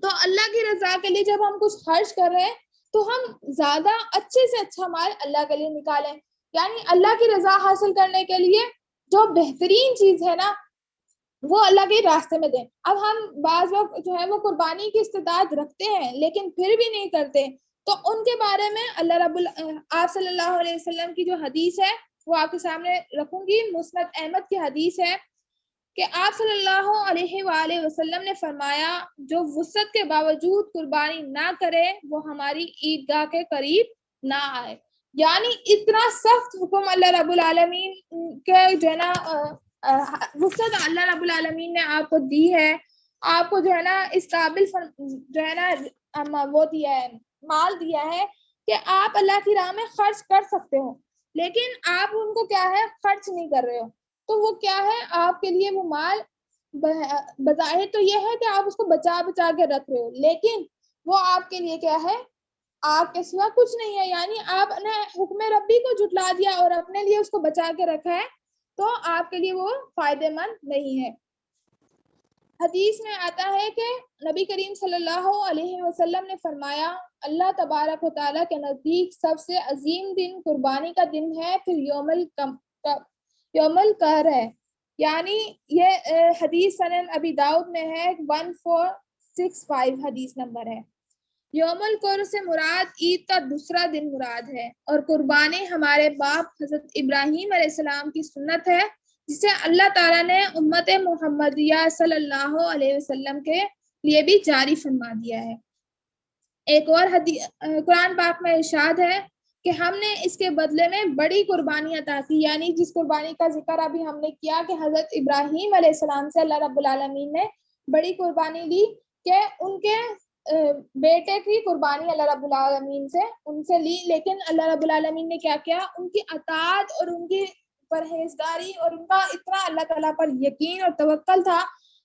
تو اللہ کی رضا کے لیے جب ہم کچھ خرچ کر رہے ہیں تو ہم زیادہ اچھے سے اچھا مال اللہ کے لیے نکالیں، یعنی اللہ کی رضا حاصل کرنے کے لیے جو بہترین چیز ہے نا وہ اللہ کے راستے میں دیں۔ اب ہم بعض لوگ جو ہے وہ قربانی کی استطاعت رکھتے ہیں لیکن پھر بھی نہیں کرتے، تو ان کے بارے میں آپ صلی اللہ علیہ وسلم کی جو حدیث ہے وہ آپ کے سامنے رکھوں گی۔ مسند احمد کی حدیث ہے کہ آپ صلی اللہ علیہ وآلہ وسلم نے فرمایا، جو وسعت کے باوجود قربانی نہ کرے وہ ہماری عیدگاہ کے قریب نہ آئے، یعنی اتنا سخت حکم اللہ رب العالمین کے جو ہے نا وسعت اللہ رب العالمین نے آپ کو دی ہے، آپ کو جو ہے نا اس قابل جو ہے نا وہ دیا ہے، مال دیا ہے کہ آپ اللہ کی راہ میں خرچ کر سکتے ہو، لیکن آپ ان کو کیا ہے خرچ نہیں کر رہے ہو، تو وہ کیا ہے آپ کے لیے وہ مال بظاہر تو یہ ہے کہ آپ اس کو بچا کے رکھ رہے ہو، لیکن وہ آپ کے لیے کیا ہے آپ کے سوا کچھ نہیں ہے، یعنی آپ نے حکم ربی کو جھٹلا دیا اور اپنے لیے اس کو بچا کے رکھا ہے، تو آپ کے لیے وہ فائدہ مند نہیں ہے۔ حدیث میں آتا ہے کہ نبی کریم صلی اللہ علیہ وسلم نے فرمایا، اللہ تبارک و تعالیٰ کے نزدیک سب سے عظیم دن قربانی کا دن ہے، پھر یوم القہر ہے، یعنی یہ حدیث سنن ابی داؤد میں ہے 1465 حدیث نمبر ہے۔ یوم القہر سے مراد عید کا دوسرا دن مراد ہے، اور قربانی ہمارے باپ حضرت ابراہیم علیہ السلام کی سنت ہے جسے اللہ تعالیٰ نے امت محمدیہ صلی اللہ علیہ وسلم کے لیے بھی جاری فرما دیا ہے۔ ایک اور قرآن پاک میں ارشاد ہے کہ ہم نے اس کے بدلے میں بڑی قربانی عطا کی، یعنی جس قربانی کا ذکر ابھی ہم نے کیا کہ حضرت ابراہیم علیہ السلام سے اللہ رب العالمین نے بڑی قربانی لی کہ ان کے بیٹے کی قربانی اللہ رب العالمین سے ان سے لی، لیکن اللہ رب العالمین نے کیا کیا، ان کی اطاعت اور ان کی پرہیزگاری اور ان کا اتنا اللہ تعالیٰ پر یقین اور توکل تھا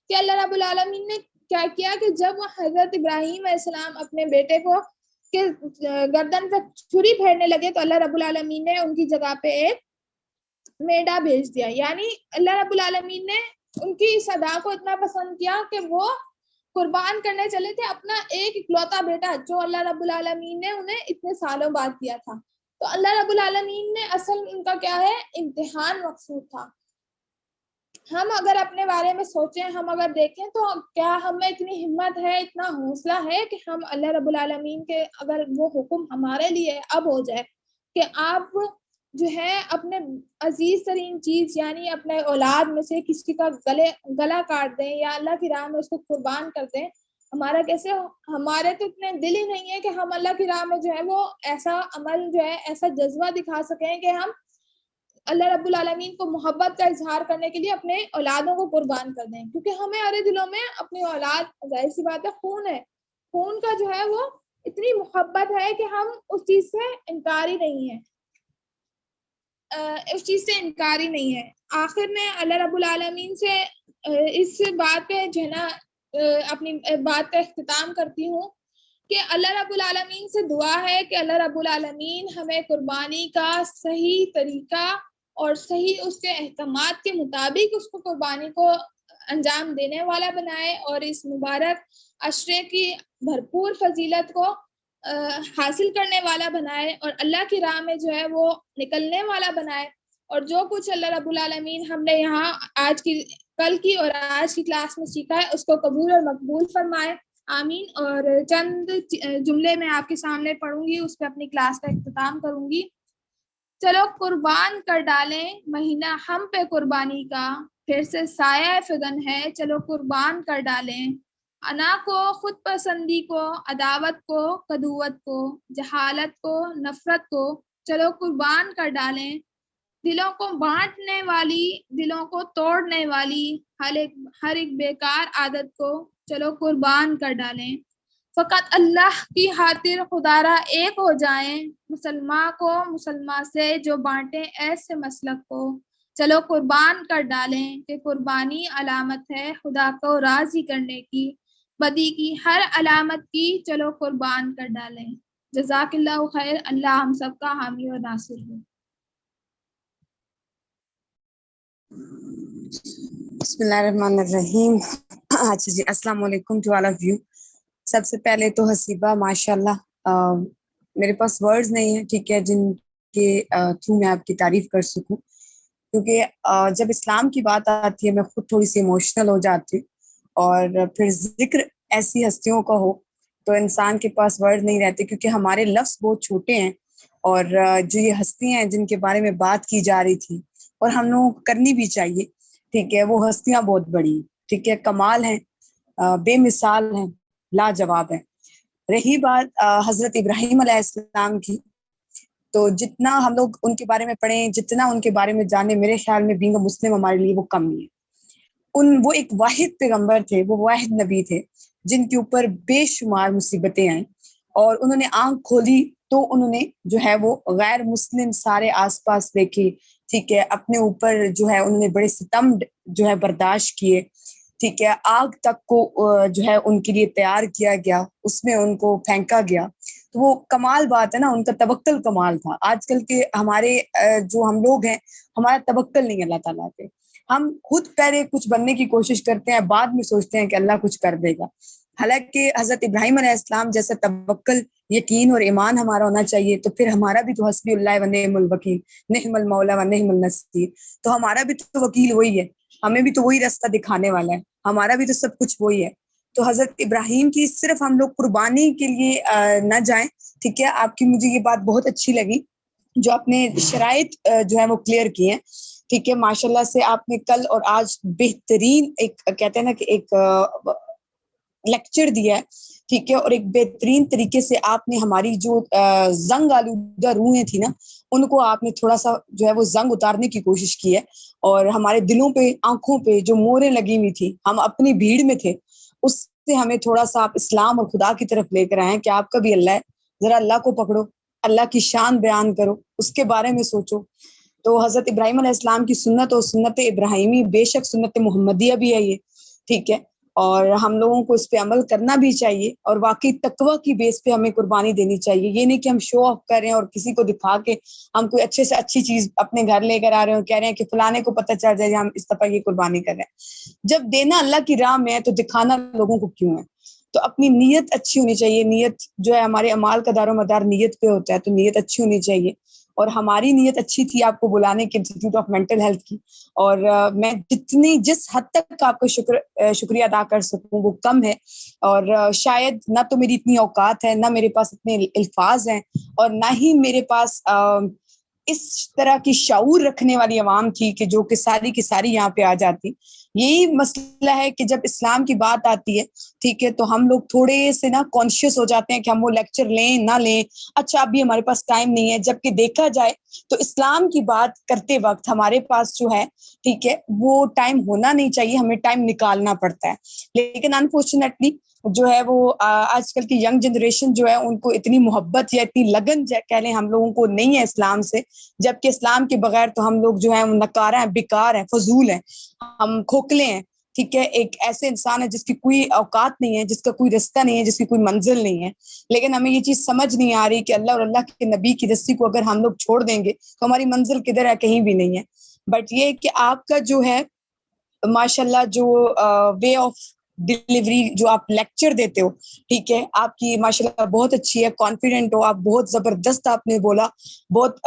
کہ اللہ رب العالمین نے کیا کیا کہ جب وہ حضرت ابراہیم علیہ السلام اپنے بیٹے کو کے گردن پہ چھری پھیرنے لگے تو اللہ رب العالمین نے ان کی جگہ پہ ایک میڈا بھیج دیا، یعنی اللہ رب العالمین نے ان کی اس ادا کو اتنا پسند کیا کہ وہ قربان کرنے چلے تھے اپنا ایک اکلوتا بیٹا جو اللہ رب العالمین نے انہیں اتنے سالوں بعد دیا تھا، تو اللہ رب العالمین نے اصل ان کا کیا ہے امتحان مقصود تھا۔ ہم اگر اپنے بارے میں سوچیں، ہم اگر دیکھیں تو کیا ہمیں اتنی ہمت ہے، اتنا حوصلہ ہے کہ ہم اللہ رب العالمین کے اگر وہ حکم ہمارے لیے اب ہو جائے کہ آپ جو ہے اپنے عزیز ترین چیز یعنی اپنے اولاد میں سے کسی کا گلا کاٹ دیں یا اللہ کی راہ میں اس کو قربان کر دیں، ہمارا کیسے ہمارے تو اتنے دل ہی نہیں ہے کہ ہم اللہ کی راہ میں جو ہے وہ ایسا عمل جو ہے ایسا جذبہ دکھا سکیں کہ ہم اللہ رب العالمین کو محبت کا اظہار کرنے کے لیے اپنے اولادوں کو قربان کر دیں، کیونکہ ہمارے دلوں میں اپنی اولاد ظاہر سی بات ہے خون ہے، خون کا جو ہے وہ اتنی محبت ہے کہ ہم اس چیز سے انکاری نہیں ہے، آخر میں اللہ رب العالمین سے اس بات پہ جو ہے نا اپنی بات کا اختتام کرتی ہوں کہ اللہ رب العالمین سے دعا ہے کہ اللہ رب العالمین ہمیں قربانی کا صحیح طریقہ اور صحیح اس کے احکامات کے مطابق اس کو قربانی کو انجام دینے والا بنائے، اور اس مبارک عشرے کی بھرپور فضیلت کو حاصل کرنے والا بنائے، اور اللہ کی راہ میں جو ہے وہ نکلنے والا بنائے، اور جو کچھ اللہ رب العالمین ہم نے یہاں کل کی اور آج کی کلاس میں سیکھا ہے اس کو قبول اور مقبول فرمائے، آمین۔ اور چند جملے میں آپ کے سامنے پڑھوں گی، اس پہ اپنی کلاس کا اختتام کروں گی۔ چلو قربان کر ڈالیں مہینہ ہم پہ قربانی کا، پھر سے سایہ فگن ہے چلو قربان کر ڈالیں، انا کو، خود پسندی کو، عداوت کو، قدوت کو، جہالت کو، نفرت کو چلو قربان کر ڈالیں، دلوں کو بانٹنے والی، دلوں کو توڑنے والی ہر ایک بیکار عادت کو چلو قربان کر ڈالیں، فقط اللہ کی خاطر خدارا ایک ہو جائیں، مسلمان کو مسلمان سے جو بانٹے ایسے مسلک کو چلو قربان کر ڈالیں، کہ قربانی علامت ہے خدا کو راضی کرنے کی، بدی کی ہر علامت کی چلو قربان کر ڈالیں۔ جزاک اللہ خیر، اللہ ہم سب کا حامی و ناصر ہو۔ بسم اللہ الرحمن الرحیم۔ اچھا جی، السلام علیکم ٹو آل آف یو۔ سب سے پہلے تو حسیبہ ماشاءاللہ میرے پاس ورڈز نہیں ہیں، ٹھیک ہے، جن کے تھرو میں آپ کی تعریف کر سکوں، کیونکہ جب اسلام کی بات آتی ہے میں خود تھوڑی سی ایموشنل ہو جاتی ہوں، اور پھر ذکر ایسی ہستیوں کا ہو تو انسان کے پاس ورڈ نہیں رہتے، کیونکہ ہمارے لفظ بہت چھوٹے ہیں، اور جو یہ ہستیاں ہیں جن کے بارے میں بات کی جا رہی تھی اور ہم لوگوں کو کرنی بھی چاہیے، ٹھیک ہے، وہ ہستیاں بہت بڑی ہیں، ٹھیک ہے، کمال ہیں، بے مثال ہیں، لاجواب ہیں۔ رہی بات حضرت ابراہیم علیہ السلام کی، تو جتنا ہم لوگ ان کے بارے میں پڑھیں، جتنا ان کے بارے میں جانیں، میرے خیال میں بینگ مسلم ہمارے لیے وہ کم ہی ہے۔ وہ ایک واحد پیغمبر تھے، وہ واحد نبی تھے جن کے اوپر بے شمار مصیبتیں آئیں، اور انہوں نے آنکھ کھولی تو انہوں نے جو ہے وہ غیر مسلم سارے آس پاس دیکھے، ٹھیک ہے، اپنے اوپر جو ہے انہوں نے بڑے ستم جو ہے برداشت کیے، ٹھیک ہے، آگ تک کو جو ہے ان کے لیے تیار کیا گیا، اس میں ان کو پھینکا گیا، تو وہ کمال بات ہے نا، ان کا توکل کمال تھا۔ آج کل کے ہمارے جو ہم لوگ ہیں، ہمارا توکل نہیں اللہ تعالیٰ پہ، ہم خود پہلے کچھ بننے کی کوشش کرتے ہیں، بعد میں سوچتے ہیں کہ اللہ کچھ کر دے گا، حالانکہ حضرت ابراہیم علیہ السلام جیسا توکل، یقین اور ایمان ہمارا ہونا چاہیے، تو پھر ہمارا بھی تو حسبی اللہ و نعم الوکیل، نعم المولا و نعم النصیر، تو ہمارا بھی تو وکیل وہی ہے، ہمیں بھی تو وہی راستہ دکھانے والا ہے، ہمارا بھی تو سب کچھ وہی ہے۔ تو حضرت ابراہیم کی صرف ہم لوگ قربانی کے لیے نہ جائیں، ٹھیک ہے، آپ کی مجھے یہ بات بہت اچھی لگی جو آپ نے شرائط جو ہے وہ کلیئر کی ہیں، ٹھیک ہے، ماشاءاللہ سے آپ نے کل اور آج بہترین ایک کہتے ہیں نا کہ ایک لیکچر دیا ہے، ٹھیک ہے، اور ایک بہترین طریقے سے آپ نے ہماری جو زنگ آلودہ روحیں تھی نا، ان کو آپ نے تھوڑا سا جو ہے وہ زنگ اتارنے کی کوشش کی ہے، اور ہمارے دلوں پہ، آنکھوں پہ جو موریں لگی ہوئی تھی، ہم اپنی بھیڑ میں تھے، اس سے ہمیں تھوڑا سا آپ اسلام اور خدا کی طرف لے کر آئیں کہ آپ کا بھی اللہ ہے، ذرا اللہ کو پکڑو، اللہ کی شان بیان کرو، اس کے بارے میں سوچو۔ تو حضرت ابراہیم علیہ السلام کی سنت اور سنت ابراہیمی، بے شک سنت محمدیہ بھی ہے یہ، ٹھیک ہے، اور ہم لوگوں کو اس پہ عمل کرنا بھی چاہیے، اور واقعی تقوی کی بیس پہ ہمیں قربانی دینی چاہیے، یہ نہیں کہ ہم شو آف کر رہے ہیں اور کسی کو دکھا کے ہم کوئی اچھے سے اچھی چیز اپنے گھر لے کر آ رہے ہیں اور کہہ رہے ہیں کہ فلانے کو پتہ چل جائے ہم اس دفعہ کی قربانی کر رہے ہیں۔ جب دینا اللہ کی راہ میں ہے تو دکھانا لوگوں کو کیوں ہے؟ تو اپنی نیت اچھی ہونی چاہیے، نیت جو ہے ہمارے اعمال کا دار و مدار نیت پہ ہوتا ہے، تو نیت اچھی ہونی چاہیے، اور ہماری نیت اچھی تھی آپ کو بلانے کی انسٹیٹیوٹ آف مینٹل ہیلتھ کی، اور میں جس حد تک آپ کو شکریہ ادا کر سکوں وہ کم ہے، اور شاید نہ تو میری اتنی اوقات ہے، نہ میرے پاس اتنے الفاظ ہیں، اور نہ ہی میرے پاس اس طرح کی شعور رکھنے والی عوام تھی کہ جو کہ ساری کی ساری یہاں پہ آ جاتی۔ یہی مسئلہ ہے کہ جب اسلام کی بات آتی ہے، ٹھیک ہے، تو ہم لوگ تھوڑے سے نا کانشیس ہو جاتے ہیں کہ ہم وہ لیکچر لیں نہ لیں، اچھا ابھی ہمارے پاس ٹائم نہیں ہے، جبکہ دیکھا جائے تو اسلام کی بات کرتے وقت ہمارے پاس جو ہے، ٹھیک ہے، وہ ٹائم ہونا نہیں چاہیے، ہمیں ٹائم نکالنا پڑتا ہے، لیکن انفارچونیٹلی جو ہے وہ آج کل کی ینگ جنریشن جو ہے ان کو اتنی محبت یا اتنی لگن کہہ لیں ہم لوگوں کو نہیں ہے اسلام سے، جبکہ اسلام کے بغیر تو ہم لوگ جو ہیں نکارہ ہیں، بیکار ہیں، فضول ہیں، ہم کھوکھلے ہیں، ٹھیک ہے, ایک ایسے انسان ہے جس کی کوئی اوقات نہیں ہے, جس کا کوئی رستہ نہیں ہے, جس کی کوئی منزل نہیں ہے, لیکن ہمیں یہ چیز سمجھ نہیں آ رہی کہ اللہ اور اللہ کے نبی کی رسی کو اگر ہم لوگ چھوڑ دیں گے تو ہماری منزل کدھر ہے, کہیں بھی نہیں ہے. بٹ یہ کہ آپ کا جو ہے ماشاء اللہ جو وے آف ڈلیوری جو آپ لیکچر دیتے ہو, ٹھیک ہے, آپ کی ماشاء اللہ بہت اچھی ہے, کانفیڈنٹ ہو آپ, بہت زبردست آپ نے بولا, بہت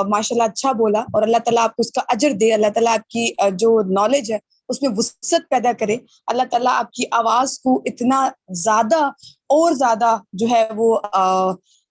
ماشاء اللہ اچھا بولا, اور اللہ تعالیٰ آپ کو اس کا اجر دے, اللہ تعالیٰ آپ کی جو نالج ہے اس میں وسعت پیدا کرے, اللہ تعالیٰ آپ کی آواز کو اتنا زیادہ اور زیادہ جو ہے وہ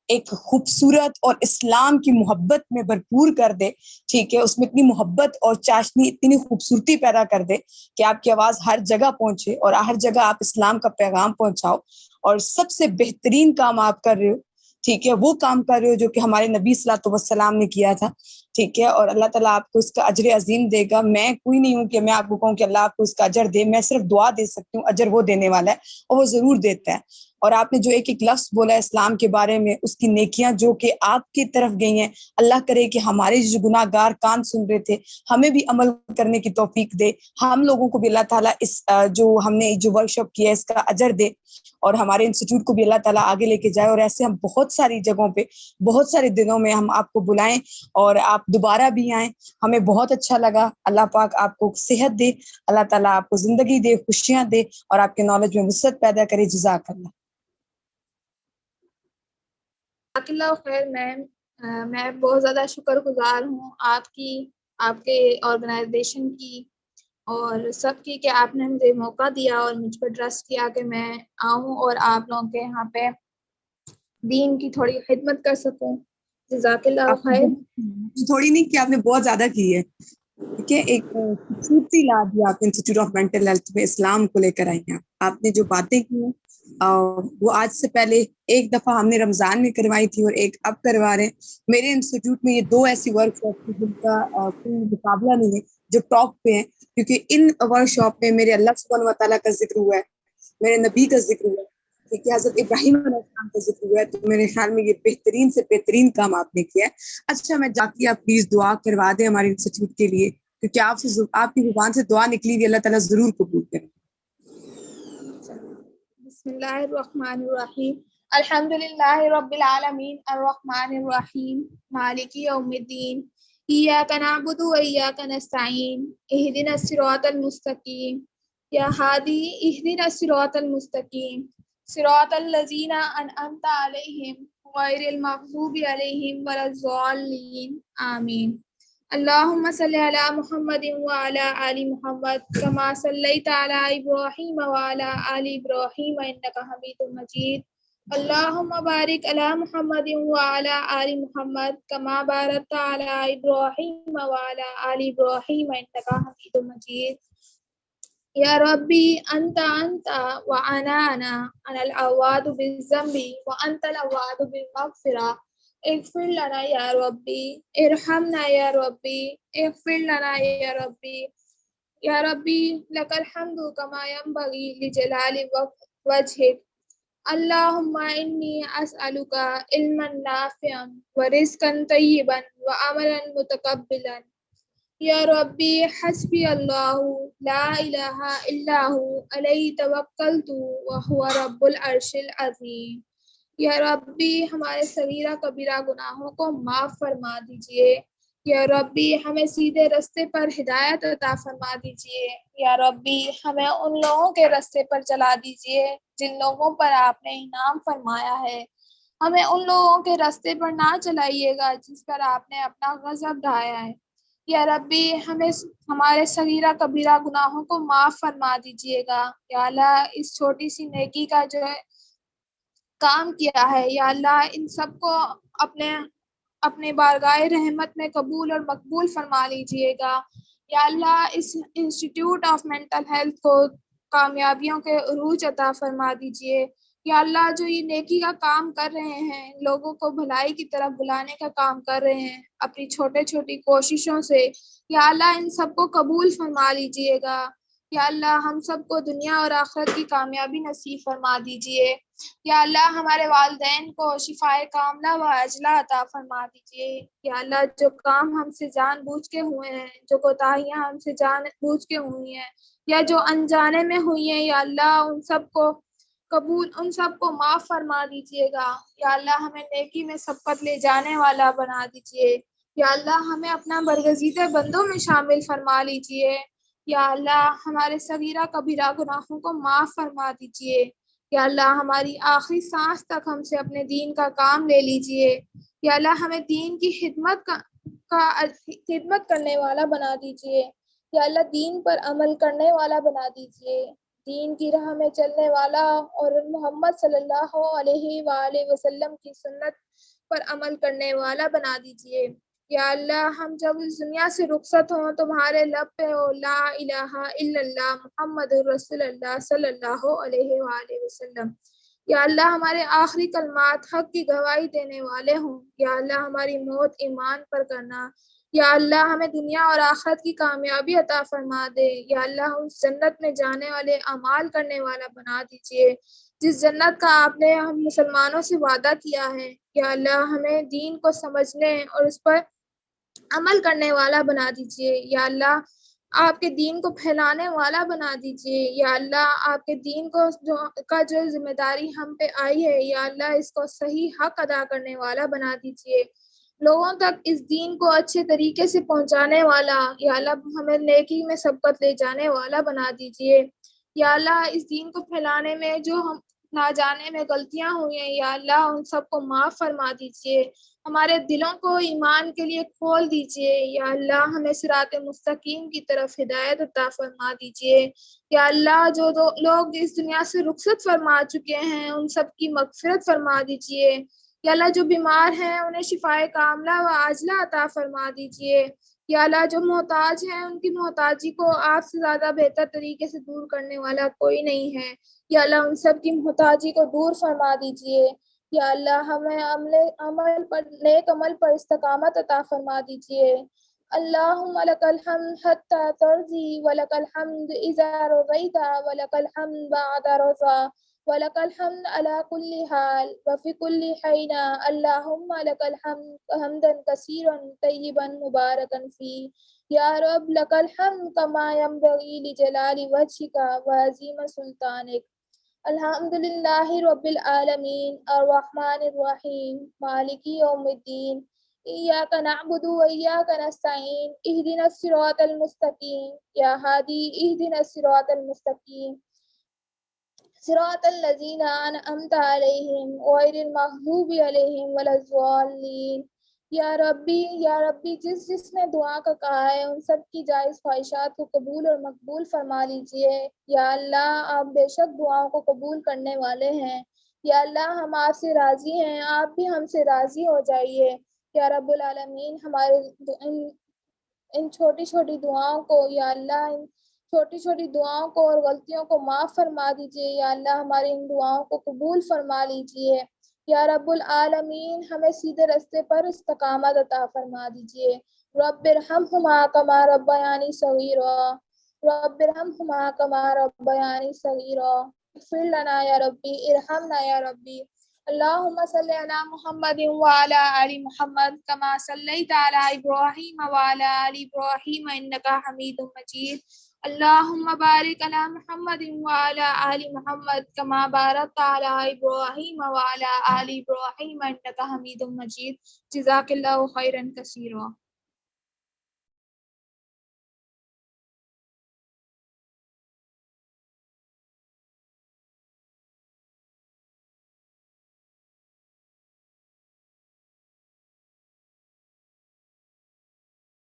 ایک خوبصورت اور اسلام کی محبت میں بھرپور کر دے, ٹھیک ہے, اس میں اتنی محبت اور چاشنی, اتنی خوبصورتی پیدا کر دے کہ آپ کی آواز ہر جگہ پہنچے اور ہر جگہ آپ اسلام کا پیغام پہنچاؤ. اور سب سے بہترین کام آپ کر رہے ہو, ٹھیک ہے, وہ کام کر رہے ہو جو کہ ہمارے نبی صلی اللہ علیہ وسلم نے کیا تھا, ٹھیک ہے, اور اللہ تعالیٰ آپ کو اس کا اجر عظیم دے گا. میں کوئی نہیں ہوں کہ میں آپ کو کہوں کہ اللہ آپ کو اس کا اجر دے, میں صرف دعا دے سکتی ہوں, اجر وہ دینے والا ہے اور وہ ضرور دیتا ہے. اور آپ نے جو ایک ایک لفظ بولا اسلام کے بارے میں, اس کی نیکیاں جو کہ آپ کی طرف گئی ہیں, اللہ کرے کہ ہمارے جو گناہ گار کان سن رہے تھے ہمیں بھی عمل کرنے کی توفیق دے, ہم لوگوں کو بھی اللہ تعالیٰ اس جو ہم نے جو ورک شاپ کیا ہے اس کا اجر دے, اور ہمارے انسٹیٹیوٹ کو بھی اللہ تعالیٰ آگے لے کے جائے. اور ایسے ہم بہت ساری جگہوں پہ بہت سارے دنوں میں ہم آپ کو بلائیں اور آپ دوبارہ بھی آئیں, ہمیں بہت اچھا لگا. اللہ پاک آپ کو صحت دے, اللہ تعالیٰ آپ کو زندگی دے, خوشیاں دے, اور آپ کے نالج میں وسعت پیدا کرے. جزاک اللہ. اللہ خیر میم, میں بہت زیادہ شکر گزار ہوں آپ کی, آپ کے آرگنائزیشن کی اور سب کی, کہ آپ نے مجھے موقع دیا اور مجھ پر ٹرسٹ کیا کہ میں آؤں اور آپ لوگوں کے یہاں پہ دین کی تھوڑی خدمت کر سکوں. جزاک اللہ آپ خیر. تھوڑی نہیں کہ آپ نے بہت زیادہ کی ہے, ٹھیک ہے, ایک خوبصورتی لا دی آپ انسٹیٹیوٹ آف مینٹل ہیلتھ میں, اسلام کو لے کر آئی ہیں آپ نے جو باتیں کی ہیں وہ آج سے پہلے ایک دفعہ ہم نے رمضان میں کروائی تھی اور ایک اب کروا رہے ہیں. میرے انسٹیٹیوٹ میں یہ 2 ایسی ورک شاپ تھی جن کا کوئی مقابلہ نہیں ہے, جو ٹاپ پہ ہیں, کیونکہ ان ورک شاپ میں میرے اللہ سبحانہ و تعالیٰ کا ذکر ہوا ہے, میرے نبی کا ذکر ہوا ہے, ٹھیک ہے, حضرت ابراہیم علیہ السلام کا ذکر ہوا ہے. تو میرے خیال میں یہ بہترین سے بہترین کام آپ نے کیا ہے. اچھا میں جاتی آپ پلیز دعا کروا دیں ہمارے انسٹیٹیوٹ کے لیے, کیونکہ آپ کی زبان سے دعا نکلی ہوئی, اللہ تعالیٰ ضرور قبول کرے. بسم اللہ الرحمن الرحیم. الحمد للہ رب العالمین الرحمن الرحیم مالک یوم الدین ایاک نعبد و ایاک نستعین اہدنا الصراط المستقیم یا ہادی اہدنا الصراط المستقیم صراط الذین انعمت علیہم غیر المغضوب علیہم ولا الضالین آمین. اللهم صل على محمد وعلى آل محمد كما صليت على إبراهيم وعلى آل إبراهيم إنك حميد مجيد. اللهم بارك على محمد وعلى آل محمد كما باركت على إبراهيم وعلى آل إبراهيم إنك حميد مجيد. يا ربي أنت وأنا العواد بالذنب وأنت العواد بالمغفرة. اغفر لنا يا ربي, ارحمنا يا ربي, اغفر لنا يا ربي. يا ربي لك الحمد كما ينبغي لجلال وجهك. اللهم إني أسألك علما نافعا ورزقا طيبا وعملا متقبلا. يا ربي حسبي الله لا إله إلا هو عليه توكلت وهو رب العرش العظيم. یا ربی ہمارے صغیرہ کبیرہ گناہوں کو معاف فرما دیجئے. یا ربی ہمیں سیدھے رستے پر ہدایت عطا فرما دیجئے. یا ربی ہمیں ان لوگوں کے رستے پر چلا دیجئے جن لوگوں پر آپ نے انعام فرمایا ہے. ہمیں ان لوگوں کے رستے پر نہ چلائیے گا جس پر آپ نے اپنا غضب ڈھایا ہے. یا ربی ہمیں ہمارے صغیرہ کبیرہ گناہوں کو معاف فرما دیجئے گا. یا اللہ اس چھوٹی سی نیکی کا جو ہے کام کیا ہے, یا اللہ ان سب کو اپنے بارگاہ رحمت میں قبول اور مقبول فرما لیجئے گا. یا اللہ اس انسٹیٹیوٹ آف مینٹل ہیلتھ کو کامیابیوں کے عروج عطا فرما دیجئے. یا اللہ جو یہ نیکی کا کام کر رہے ہیں, لوگوں کو بھلائی کی طرف بلانے کا کام کر رہے ہیں اپنی چھوٹے چھوٹی کوششوں سے, یا اللہ ان سب کو قبول فرما لیجئے گا. یا اللہ ہم سب کو دنیا اور آخرت کی کامیابی نصیب فرما دیجئے. یا اللہ ہمارے والدین کو شفائے کاملہ و عاجلہ عطا فرما دیجیے۔ یا اللہ جو کام ہم سے جان بوجھ کے ہوئے ہیں، جو کوتاہیاں ہم سے جان بوجھ کے ہوئی ہیں یا جو انجانے میں ہوئی ہیں، یا اللہ ان سب کو قبول، ان سب کو معاف فرما دیجیے گا۔ یا اللہ ہمیں نیکی میں سبقت لے جانے والا بنا دیجیے۔ یا اللہ ہمیں اپنا برگزیدہ بندوں میں شامل فرما لیجیے۔ یا اللہ ہمارے صغیرہ کبیرہ گناہوں کو معاف فرما دیجیے۔ یا اللہ ہماری آخری سانس تک ہم سے اپنے دین کا کام لے لیجیے۔ یا اللہ ہمیں دین کی خدمت کرنے والا بنا دیجیے۔ یا اللہ دین پر عمل کرنے والا بنا دیجیے، دین کی راہ میں چلنے والا اور محمد صلی اللہ علیہ وآلہ وسلم کی سنت پر عمل کرنے والا بنا دیجیے۔ یا اللہ ہم جب اس دنیا سے رخصت ہوں تمہارے لب پہ ہو لا الہ الا اللہ محمد رسول اللہ صلی اللہ علیہ وآلہ وسلم۔ یا اللہ ہمارے آخری کلمات حق کی گواہی دینے والے ہوں۔ یا اللہ ہماری موت ایمان پر کرنا۔ یا اللہ ہمیں دنیا اور آخرت کی کامیابی عطا فرما دے۔ یا اللہ اس جنت میں جانے والے اعمال کرنے والا بنا دیجیے جس جنت کا آپ نے ہم مسلمانوں سے وعدہ کیا ہے۔ یا اللہ ہمیں دین کو سمجھنے اور اس پر عمل کرنے والا بنا دیجیے۔ یا اللہ آپ کے دین کو پھیلانے والا بنا دیجیے۔ یا اللہ آپ کے دین کو جو ذمہ داری ہم پہ آئی ہے، یا اللہ اس کو صحیح حق ادا کرنے والا بنا دیجیے، لوگوں تک اس دین کو اچھے طریقے سے پہنچانے والا۔ یا اللہ ہمیں نیکی میں سبقت لے جانے والا بنا دیجیے۔ یا اللہ اس دین کو پھیلانے میں جو ہم نہ جانے میں غلطیاں ہوئی ہیں، یا اللہ ان سب کو معاف فرما دیجیے، ہمارے دلوں کو ایمان کے لیے کھول دیجیے۔ یا اللہ ہمیں صراط مستقیم کی طرف ہدایت عطا فرما دیجیے۔ یا اللہ جو لوگ اس دنیا سے رخصت فرما چکے ہیں ان سب کی مغفرت فرما دیجیے۔ یا اللہ جو بیمار ہیں انہیں شفائے کاملہ و عاجلہ عطا فرما دیجیے۔ یا اللہ جو محتاج ہیں ان کی محتاجی کو آپ سے زیادہ بہتر طریقے سے دور کرنے والا کوئی نہیں ہے۔ یا اللہ ان سب کی محتاجی کو دور فرما دیجیے۔ یا اللہ ہمیں نیک عمل پر استقامت عطا فرما دیجیے۔ اللہم لک الحمد حتی ترضی ولک الحمد اذا رضیت ولک الحمد بعد رضا ولک الحمد علی کل حال وفی کل حین۔ اللہم لک الحمد حمدا کثیرا طیبا مبارکا فی۔ یا رب لک الحمد کما ینبغی لجلال وجہک وعظیم سلطانک۔ الحمدللہ رب العالمین الرحمن الرحیم مالک یوم الدین ایاک نعبد و ایاک نستعین اہدنا الصراط المستقیم یا ہادی اہدنا الصراط المستقیم صراط الذین انعمت علیہم غیر المغضوب علیہم ولا الضالین۔ یا ربی جس نے دعا کا کہا ہے ان سب کی جائز خواہشات کو قبول اور مقبول فرما لیجئے۔ یا اللہ آپ بے شک دعاؤں کو قبول کرنے والے ہیں۔ یا اللہ ہم آپ سے راضی ہیں، آپ بھی ہم سے راضی ہو جائیے۔ یا رب العالمین ہمارے ان چھوٹی چھوٹی دعاؤں کو، یا اللہ ان چھوٹی چھوٹی دعاؤں کو اور غلطیوں کو معاف فرما دیجئے۔ یا اللہ ہماری ان دعاؤں کو قبول فرما لیجئے۔ یا رب العالمین ہمیں سیدھے راستے پر استقامت عطا فرما دیجئے۔ رب ارحمہما کما ربیانی صغیرا، رب ارحمہما کما ربیانی صغیرا، اغفر لنا یا ربی ارحمنا یا ربی۔ اللہم صلی علی محمد وعلی آل محمد کما صلیت علی ابراہیم وعلی آل ابراہیم انکا حمید مجید۔ اللہم بارک علی محمد وعلی آل محمد کما بارکت علی ابراہیم وعلی آل ابراہیم انکا حمید مجید۔ جزاک اللہ خیرا کثیرا۔